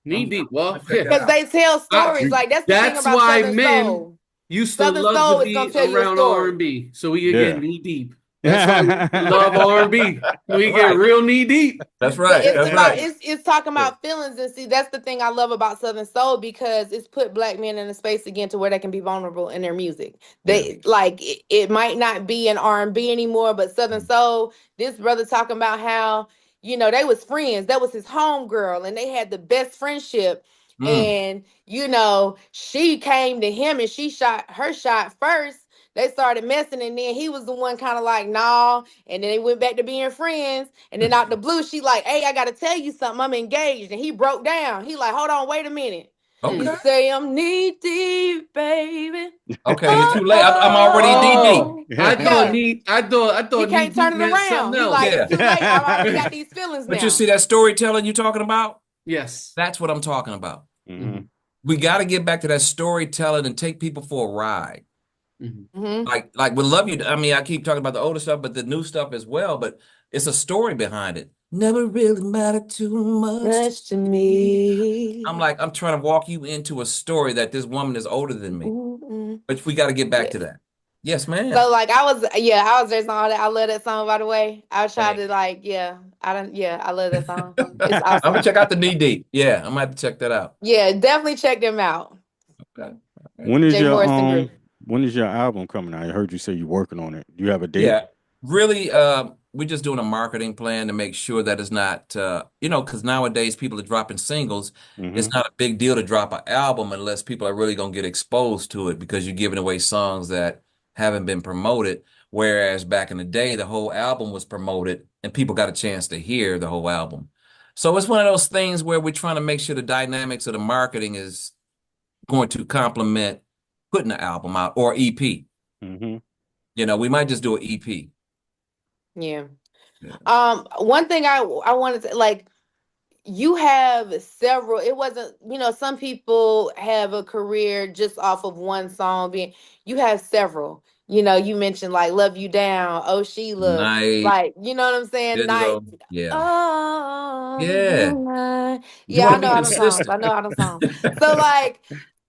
Knee I'm deep. gonna Well, check that Because out. they tell I, stories. Like that's the thing that's about why Southern men Soul. used to Southern love to Soul is gonna be tell you a around story. R&B, so we could get Yeah. knee deep. That's why we used to love R&B. We get Right. real knee deep. That's But right. it's That's about right. it's talking Yeah. about feelings, and see that's the thing I love about Southern Soul because it's put black men in a space again to where they can be vulnerable in their music. Yeah. They like it might not be an R&B anymore, but Southern Soul, this brother talking about how they was friends. That was his homegirl, and they had the best friendship. Mm. And she came to him and she shot her shot first. They started messing, and then he was the one kind of like, nah. And then they went back to being friends. And then out the blue, she like, hey, I gotta tell you something. I'm engaged. And he broke down. He like, hold on, wait a minute. You Okay. say I'm knee deep, baby. Okay, you're too late. I'm already knee deep. Oh, I thought Yeah. knee. I thought He knee can't turn deep it meant something around. He else. like, Yeah. it's too late. I already got these feelings But you now. see that storytelling you're talking about? Yes. That's what I'm talking about. Mhm. We got to get back to that storytelling and take people for a ride. Mhm. Hmm. Like we love you. I mean, I keep talking about the older stuff, but the new stuff as well. But it's a story behind it. Never really mattered too much. Much to me. I'm trying to walk you into a story that this woman is older than me. Mm-mm. But we got to get back Yeah. to that. Yes, ma'am. So like I was just on all that. I love that song by the way. I was trying Hey. to like, I love that song. It's I'm gonna awesome. check out the knee deep. Yeah, I'm gonna have to check that out. Yeah, definitely check them out. Okay. When is Jay your Morrison Group. when is your album coming out? I heard you say you're working on it. Do you have a date? Yeah, really, we're just doing a marketing plan to make sure that it's not, because nowadays people are dropping singles. Mm-hmm. It's not a big deal to drop an album unless people are really gonna get exposed to it because you're giving away songs that haven't been promoted. Whereas back in the day, the whole album was promoted and people got a chance to hear the whole album. So it's one of those things where we're trying to make sure the dynamics of the marketing is going to complement putting an album out or EP. Mm-hmm. We might just do an EP. Yeah. Yeah. One thing I wanted to like, you have several. It wasn't, some people have a career just off of one song being. You have several. You mentioned like "Love You Down," "Oh Sheila," Night, like you know what I'm saying. Night. digital. Yeah. Oh, Yeah. night. You Yeah, want I to know be how them songs. consistent. I know how them songs. So like,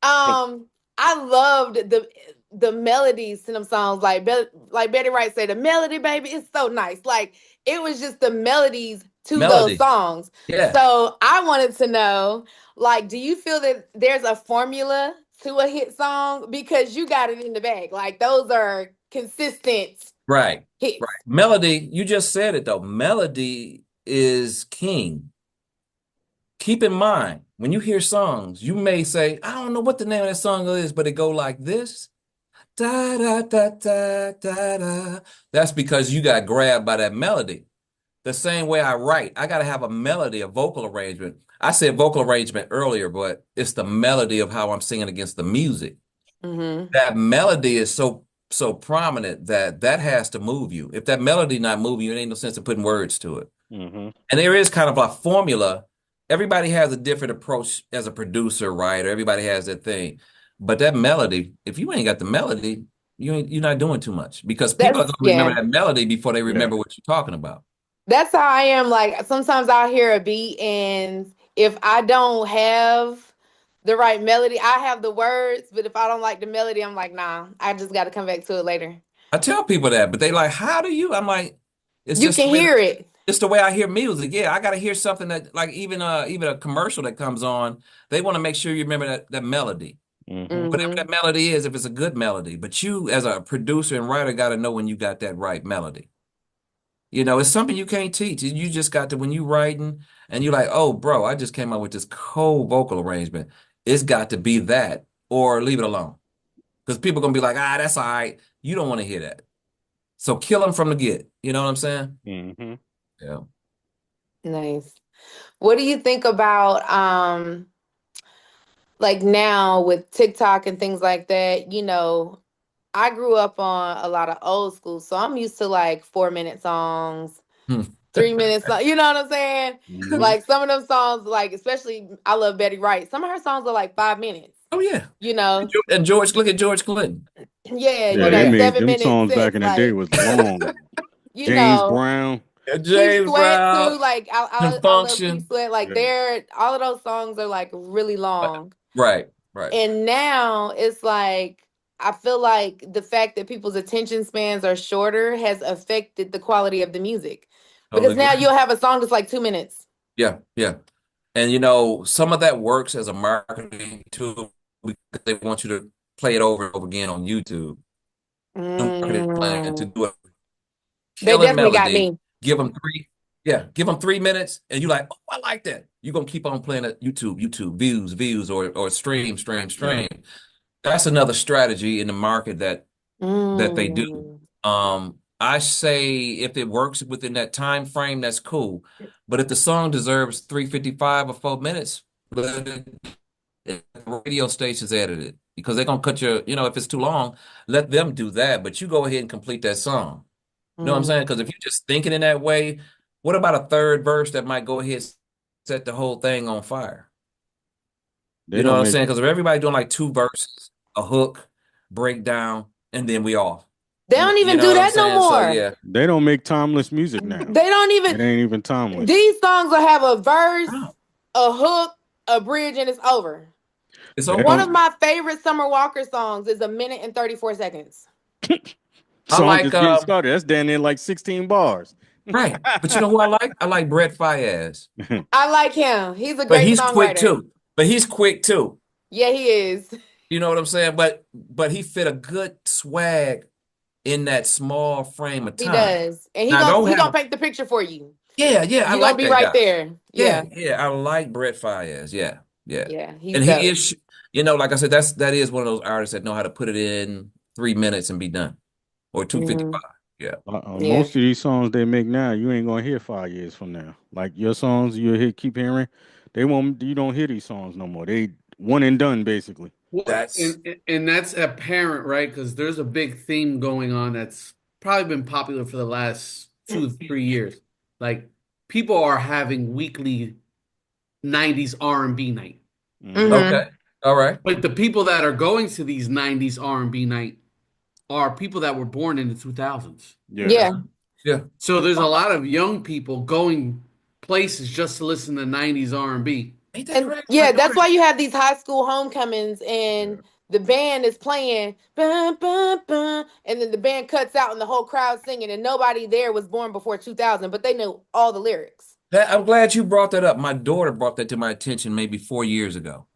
I loved the melodies to them songs. Like Betty Wright said, the melody, baby, is so nice. Like it was just the melodies to those Melody. songs. Yeah. So I wanted to know, like, do you feel that there's a formula to a hit song? Because you got it in the bag. Like those are consistent Right. hits. Right. Melody, you just said it though. Melody is king. Keep in mind, when you hear songs, you may say, I don't know what the name of that song is, but it go like this. Da da da da da da. That's because you got grabbed by that melody. The same way I write, I got to have a melody, a vocal arrangement. I said vocal arrangement earlier, but it's the melody of how I'm singing against the music. Mm-hmm. That melody is so prominent that has to move you. If that melody not moving you, it ain't no sense of putting words to it. Mm-hmm. And there is kind of a formula. Everybody has a different approach as a producer, writer. Everybody has their thing. But that melody, if you ain't got the melody, you're not doing too much because people are That's gonna remember yeah. that melody before they Yeah. remember what you're talking about. That's how I am. Like sometimes I'll hear a beat, and if I don't have the right melody, I have the words, but if I don't like the melody, I'm like, nah, I just got to come back to it later. I tell people that, but they like, how do you? I'm like, it's You just can the way hear it. it's the way I hear music. Yeah, I gotta hear something that like even a commercial that comes on, they want to make sure you remember that melody. Mm-hmm. Whatever Hmm. that melody is, if it's a good melody. But you as a producer and writer got to know when you got that right melody. It's something you can't teach. You just got to when you writing and you're like, oh, bro, I just came up with this cold vocal arrangement. It's got to be that or leave it alone. Because people are gonna be like, that's all right. You don't want to hear that. So kill them from the get. You know what I'm saying? Mm-hmm. Yeah. Nice. What do you think about like now with TikTok and things like that? I grew up on a lot of old school, so I'm used to like 4-minute songs, Hmm. 3 minutes. You know what I'm saying? Mm-hmm. Like some of them songs, like especially I love Betty Wright. Some of her songs are like 5 minutes. Oh yeah. You know, And George, look at George Clinton. yeah, Yeah, Oh they yeah. made seven them minute songs back sets. in the day Like was long. you James know, Brown. Keith James Sweat Brown too. Like I love Keith Function. Sweat. Like Yeah. they're all of those songs are like really long. Right, right. And now it's like I feel like the fact that people's attention spans are shorter has affected the quality of the music. Because Totally now agree. you'll have a song that's like 2 minutes. Yeah, yeah. And some of that works as a marketing tool because they want you to play it over and over again on YouTube. The marketing plan to Mm. do a They killing definitely got melody. me. Give them 3 minutes, and you're like, oh, I like that. You're gonna keep on playing it YouTube, views, or stream. That's another strategy in the market that they do. Mm. I say if it works within that time frame, that's cool. But if the song deserves 3:55 or 4 minutes, let it if the radio stations edit it because they're gonna cut your, if it's too long, let them do that. But you go ahead and complete that song. You know what I'm saying? Because if you're just thinking in that way, what about a third verse that might go ahead and set the whole thing on fire? They You know what don't I'm make saying? Because if everybody doing like two verses, a hook, breakdown, and then we off. They don't You even know do what I'm that no saying? So more. yeah. they don't make timeless music now. They don't It even. ain't even timeless. These songs will have a verse, Oh, a hook, a bridge, and it's over. it's They over. One don't of my favorite Summer Walker songs is 1 minute and 34 seconds. I song like just getting started. That's down there like 16 bars. right. But you know who I like? I like Brett Fayez. I like him. He's a But great he's quick songwriter. too. But he's quick too. Yeah, he is. You know what I'm saying? But he fit a good swag in that small frame of He time. does. And Now don't he have gonna paint the picture for you. yeah, I You're gonna like be that right guy. there. Yeah, Yeah. I like Brett Fayez. Yeah, yeah. Yeah, he's And he dope. is, like I said, that is one of those artists that know how to put it in 3 minutes and be done. Or Mhm. 2:55. Yeah. Yeah. Most of these songs they make now, you ain't gonna hear 5 years from now. Like your songs, keep hearing. They won't. You don't hear these songs no more. They one and done basically. Well, That's and that's apparent, right? Because there's a big theme going on that's probably been popular for the last 2 to 3 years. Like people are having weekly 90s R&B night. Hmm. Mm-hmm. okay. All right. But the people that are going to these 90s R&B night are people that were born in the 2000s. Yeah. Yeah. Yeah. So there's a lot of young people going places just to listen to 90s R&B. Ain't that And crazy? My yeah, that's daughter. why you have these high school homecomings Yeah. and the band is playing bum, bum, bum, and then the band cuts out and the whole crowd singing and nobody there was born before 2000, but they knew all the lyrics. I'm glad you brought that up. My daughter brought that to my attention maybe 4 years ago.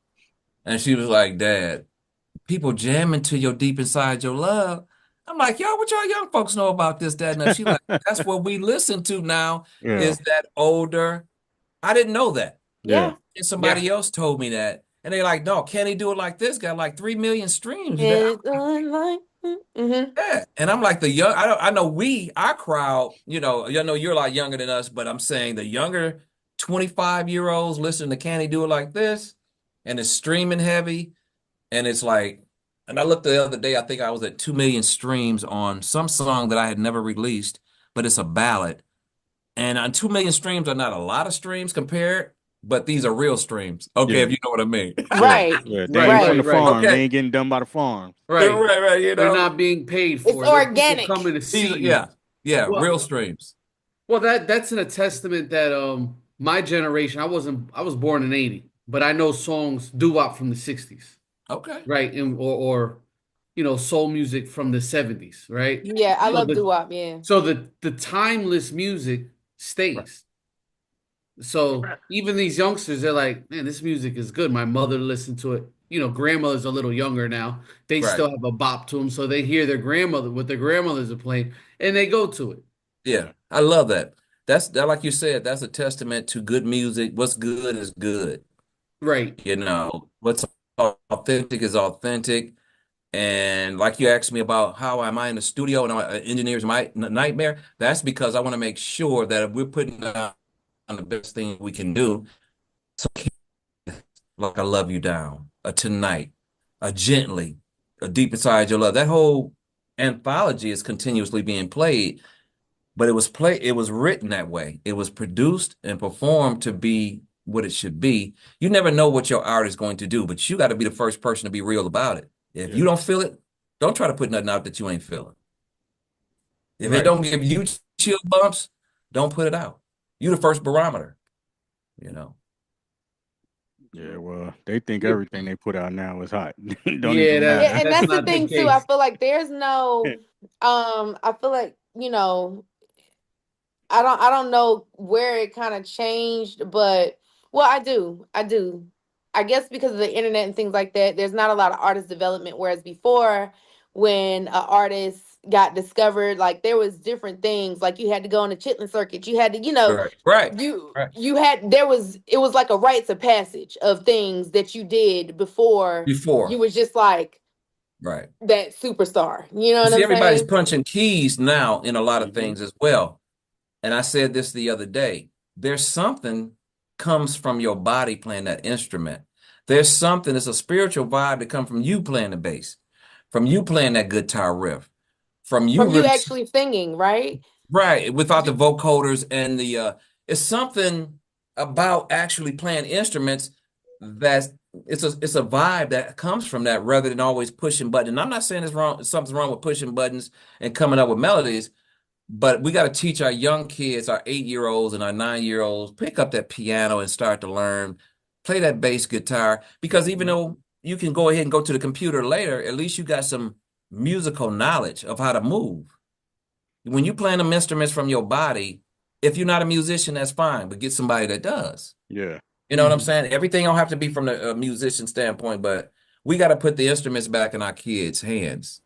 And she was like, Dad, people jamming to your deep inside your love. I'm like, y'all, what y'all young folks know about this, that, and that? She like, that's what we listen to now Yeah. is that older. I didn't know that. Yeah. Yeah. And somebody else told me that. And they like, no, can he do it like this? Got like 3 million streams. It's like mm-hmm. Yeah. And I'm like the young, I know our crowd, you're a lot younger than us, but I'm saying the younger 25-year-olds listen to Can He Do It Like This? And it's streaming heavy. And it's like, and I looked the other day, I think I was at 2 million streams on some song that I had never released, but it's a ballad. And on 2 million streams are not a lot of streams compared, but these are real streams. Okay, Yeah. if you know what I mean. Right. Yeah. They Right, ain't from Right. the right, farm. They Okay. ain't getting done by the farm. right. Right, They're not being paid It's for it. They're people organic. coming to These, see you. yeah, real Well, streams. well, that's a testament that my generation, I was born in 80, but I know songs doo-wop from the 60s, Okay. right? And or soul music from the 70s, right? Yeah, I So love the doo-wop, yeah. so the timeless music Right. stays. So even these youngsters, they're like, man, this music is good. My mother listened to it. Grandmother's a little younger now. They Right. still have a bop to them, so they hear their grandmother, what their grandmothers are playing, and they go to it. Yeah, I love that. That's that, like you said, that's a testament to good music. What's good is good. Right. What's authentic is authentic. And like you asked me about how am I in the studio and engineers my nightmare, that's because I want to make sure that if we're putting on the best thing we can do, so like I love you down, a tonight, a gently, a deep inside your love. That whole anthology is continuously being played, but it was written that way. It was produced and performed to be what it should be. You never know what your art is going to do, but you got to be the first person to be real about it. If you don't feel it, don't try to put nothing out that you ain't feeling. If it don't give you chill bumps, don't put it out. You the first barometer, you know. Yeah, well, they think everything they put out now is hot. Don't Yeah, even matter. Yeah, and that's that's the not the thing too. I case. feel like there's no I feel like, I don't know where it kind of changed, but well, I do. I do. I guess because of the internet and things like that, there's not a lot of artist development. Whereas before, when an artist got discovered, like there was different things. Like you had to go on the chitlin circuit. You had to, Right. you had it was like a rites of passage of things that you did before you Before. was just like Right. that superstar. You know what See, I'm everybody's saying? punching keys now in a lot of Mhm. things as well. And I said this the other day. There's something comes from your body playing that instrument There's something, it's a spiritual vibe that comes from you playing the bass, from you playing that guitar riff, from you From you really actually singing, right? right without the vocoders and the it's something about actually playing instruments that's it's a vibe that comes from that rather than always pushing buttons. And I'm not saying it's wrong, something's wrong with pushing buttons and coming up with melodies, but we got to teach our young kids, our 8-year-olds and our 9-year-olds, pick up that piano and start to learn, play that bass guitar. Because even though you can go ahead and go to the computer later, at least you got some musical knowledge of how to move. When you playing them instruments from your body, if you're not a musician, that's fine, but get somebody that does. Yeah. You know what I'm saying? Everything don't have to be from the musician standpoint, but we got to put the instruments back in our kids' hands.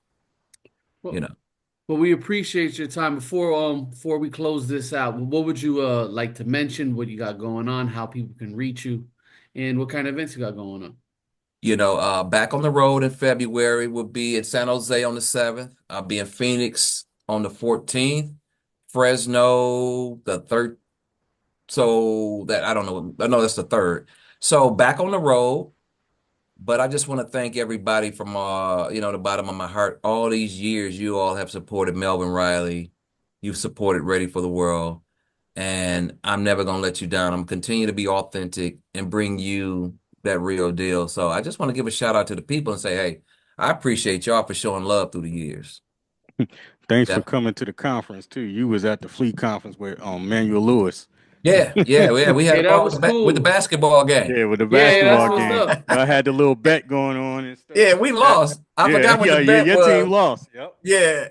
Well, You know. well, we appreciate your time. Before we close this out, what would you like to mention? What you got going on? How people can reach you, and what kind of events you got going on? You know, back on the road in February. We'll be in San Jose on the 7th. I'll be in Phoenix on the 14th, Fresno the 3rd. So that I don't know. I know that's the 3rd. So back on the road. But I just want to thank everybody from the bottom of my heart. All these years, you all have supported Melvin Riley. You've supported Ready for the World. And I'm never gonna let you down. I'm continue to be authentic and bring you that real deal. So I just want to give a shout out to the people and say, hey, I appreciate y'all for showing love through the years. Thanks for Yeah. coming to the conference too. You was at the Fleet conference with Manuel Lewis. Yeah. We had Hey, a that ball was with the cool. basketball game. Yeah, with the Yeah, that's basketball what's game. up. I had the little bet going on and stuff. Yeah, we lost. I forgot what the bet Your was. team lost. Yep. Yeah,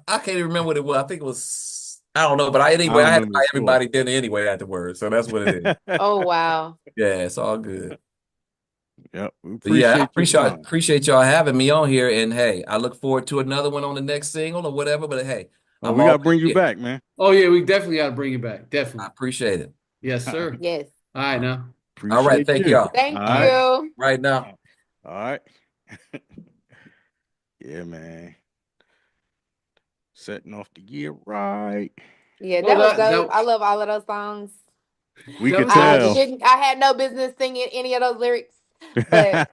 I can't even remember what it was. I think it was, I don't know, but I I don't had to remember buy the score. everybody dinner anyway afterwards. So that's what it is. Oh wow. Yeah, it's all good. Yep. We But yeah, I appreciate your time. appreciate y'all having me on here. And hey, I look forward to another one on the next single or whatever. But hey, Oh, I'm we gotta always bring you here. back, man. Oh yeah, we definitely got to bring you back. I Definitely. appreciate it. Yes, sir. Yes. All right, now. All right, Appreciate thank you. y'all. Thank All right. you. Right now. All right. Yeah, man. Setting off the year right. Yeah, Well, that was that dope. I love all of those songs. We That could was tell. I had no business singing any of those lyrics, but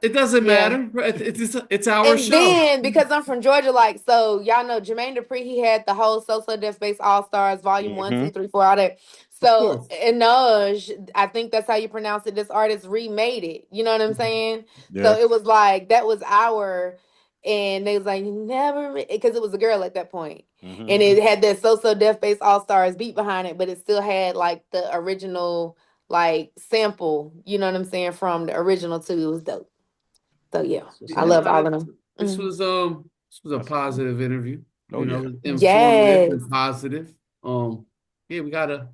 it doesn't yeah. matter. It's our And show. then because I'm from Georgia, like so y'all know Jermaine Dupri, he had the whole So So Deaf Space All Stars Volume 1, 2, 3, 4, all that. So course. Inoj, I think that's how you pronounce it. This artist remade it. You know what I'm saying? Yeah. So it was like that was our, and they was like never because it was a girl at that point. Mhm. And it had that So So Deaf Space All Stars beat behind it, but it still had like the original like sample. You know what I'm saying from the original too. It was dope. So yeah, I love all of them. This was a That's positive interview. Oh, You know, yeah. informative Yes. and positive. Yeah, we gotta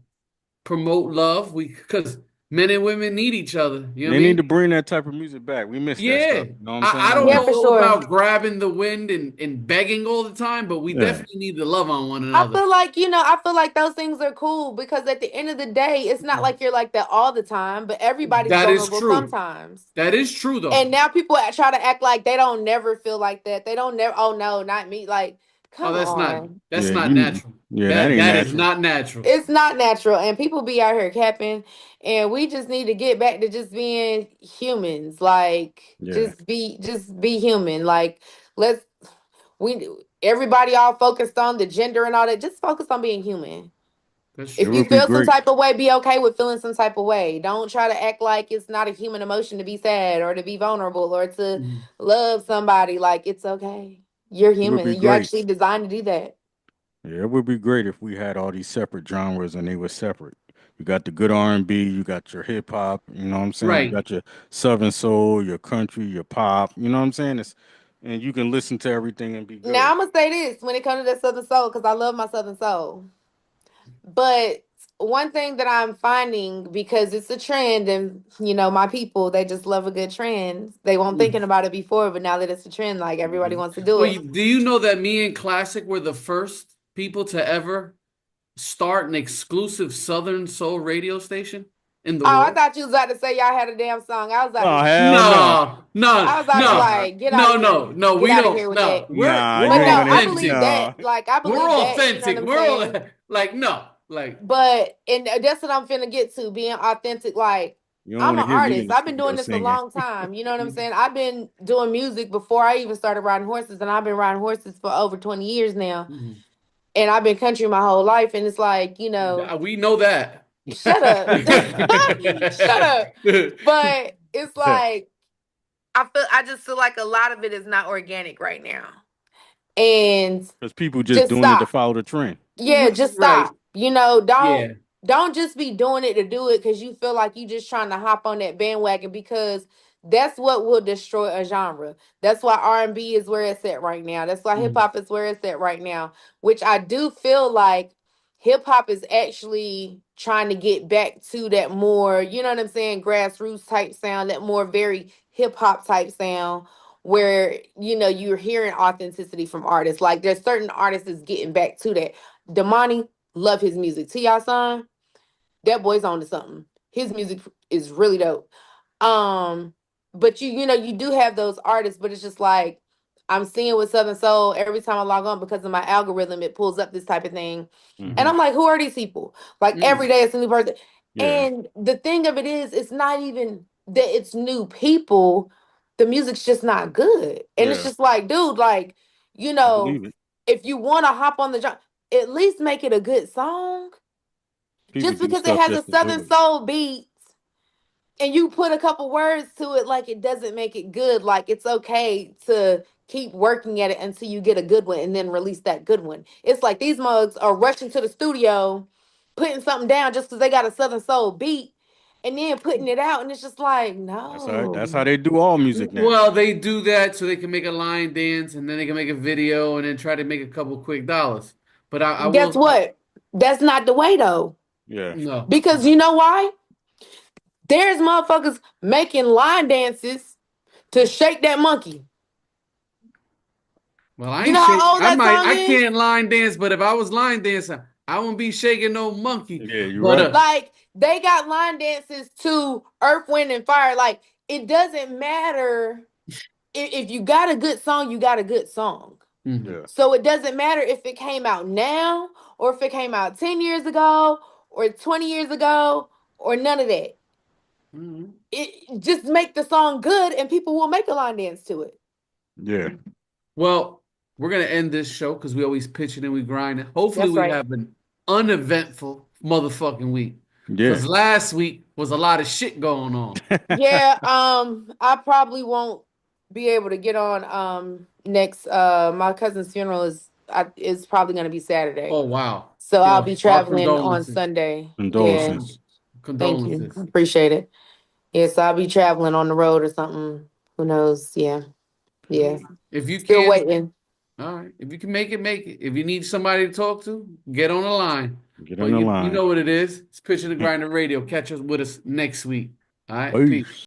promote love. Because men and women need each other. You know what I They need mean? to bring that type of music back. We miss that Yeah. stuff. You know what I'm saying? I don't Yeah, know for sure. about grabbing the wind and begging all the time, but we Yeah. definitely need to love on one I another. feel like, I feel like those things are cool because at the end of the day, it's not like you're like that all the time, but everybody's That is vulnerable true. sometimes. That is true, though. And now people try to act like they don't never feel like that. They don't never, oh no, not me. Like, come that's on. That's Yeah, not natural. Yeah, that ain't that natural. is not natural. It's not natural. And people be out here capping. And we just need to get back to just being humans. Like, Yeah. just be human. Like, everybody all focused on the gender and all that. Just focus on being human. That's It If true. you would be feel some great. type of way, be okay with feeling some type of way. Don't try to act like it's not a human emotion to be sad or to be vulnerable or to love somebody. Like, it's okay. You're It would human. be You're great. actually designed to do that. Yeah, it would be great if we had all these separate genres and they were separate. You got the good R&B, you got your hip hop, you know what I'm saying? You Right. got your Southern soul, your country, your pop, you know what I'm saying? And you can listen to everything and be good. Now, I'm going to say this when it comes to that Southern soul, because I love my Southern soul. But one thing that I'm finding, because it's a trend and, my people, they just love a good trend. They weren't thinking about it before, but now that it's a trend, like everybody wants to do Well, it. do you know that me and KLASSIK were the first people to ever start an exclusive Southern Soul radio station in the Oh, I world? thought you was about to say y'all had a damn song. I was like, Oh, hell no. No, I was about to like, get out of here. no, we Get out of don't. here with No, that. Nah, we're But you ain't no, gonna I have believe to. that. Like, I believe we're that. authentic. You know what I'm saying? We're like no, like But and that's what I'm finna get to, being authentic. Like, You don't I'm want an to hear me in artist. the I've been doing studio this a singing. long time. You know what I'm saying? I've been doing music before I even started riding horses, and I've been riding horses for over 20 years now. Mhm. And I've been country my whole life. And it's like, We know that. shut up. Shut up. But it's like I just feel like a lot of it is not organic right now. And Because people just just doing it to stop. follow the trend. Yeah, just Right. stop. Don't Yeah. don't just be doing it to do it because you feel like you just trying to hop on that bandwagon, because that's what will destroy a genre. That's why R&B is where it's at right now. That's why hip Mhm. hop is where it's at right now. Which I do feel like hip hop is actually trying to get back to that more, you know what I'm saying, grassroots type sound, that more very hip hop type sound where you're hearing authenticity from artists. Like there's certain artists is getting back to that. Damani, love his music. T.I. son, that boy's on to something. His music is really dope. But you do have those artists, but it's just like I'm seeing with Southern Soul every time I log on, because of my algorithm, it pulls up this type of thing. And Mm-hmm. I'm like, who are these people? Like Mm. every day it's a new person. Yeah, And the thing of it is, it's not even that it's new people. The music's just not good. And it's yeah. just like, dude, like, you I know, believe it. if you want to hop on the job, at least make it a good song. People Just do because it stuff has a just to do Southern it. Soul beat and you put a couple words to it, like, it doesn't make it good. Like, it's okay to keep working at it until you get a good one and then release that good one. It's like these mugs are rushing to the studio, putting something down just because they got a Southern Soul beat, and then putting it out, and it's just like, That's no. how they do all music now. Well, they do that so they can make a line dance and then they can make a video and then try to make a couple quick dollars. But I Guess will, what? That's not the way though. Yeah. no. Because you know why? There's motherfuckers making line dances to shake that monkey. Well, I You ain't know shake. how old that song I is? can't line dance, but if I was line dancing, I wouldn't be shaking no monkey. Yeah, you're But right. Like, they got line dances to Earth, Wind, and Fire. Like, it doesn't matter if you got a good song, you got a good song. Mhm. Yeah. So it doesn't matter if it came out now or if it came out 10 years ago or 20 years ago or none of that. Mhm. It just make the song good and people will make a line dance to it. Yeah. Well, we're gonna end this show because we always pitch it and we grind it. Hopefully, That's we right. have an uneventful motherfucking week. Yeah. Because last week was a lot of shit going on. Yeah, I probably won't be able to get on next my cousin's funeral is probably gonna be Saturday. Oh wow. So I'll Yo, be our traveling on condolences. Sunday. Yeah, Condolences. thank you. Condolences. Appreciate it. Yeah, so I'll be traveling on the road or something. Who knows? Yeah. Yeah. If you Still can, waiting. all right. If you can make it, make it. If you need somebody to talk to, get on the line. Get But on the you line. know what it is. It's Pitching the Grinder Radio. Catch us with us next week. All right. Peace. Peace.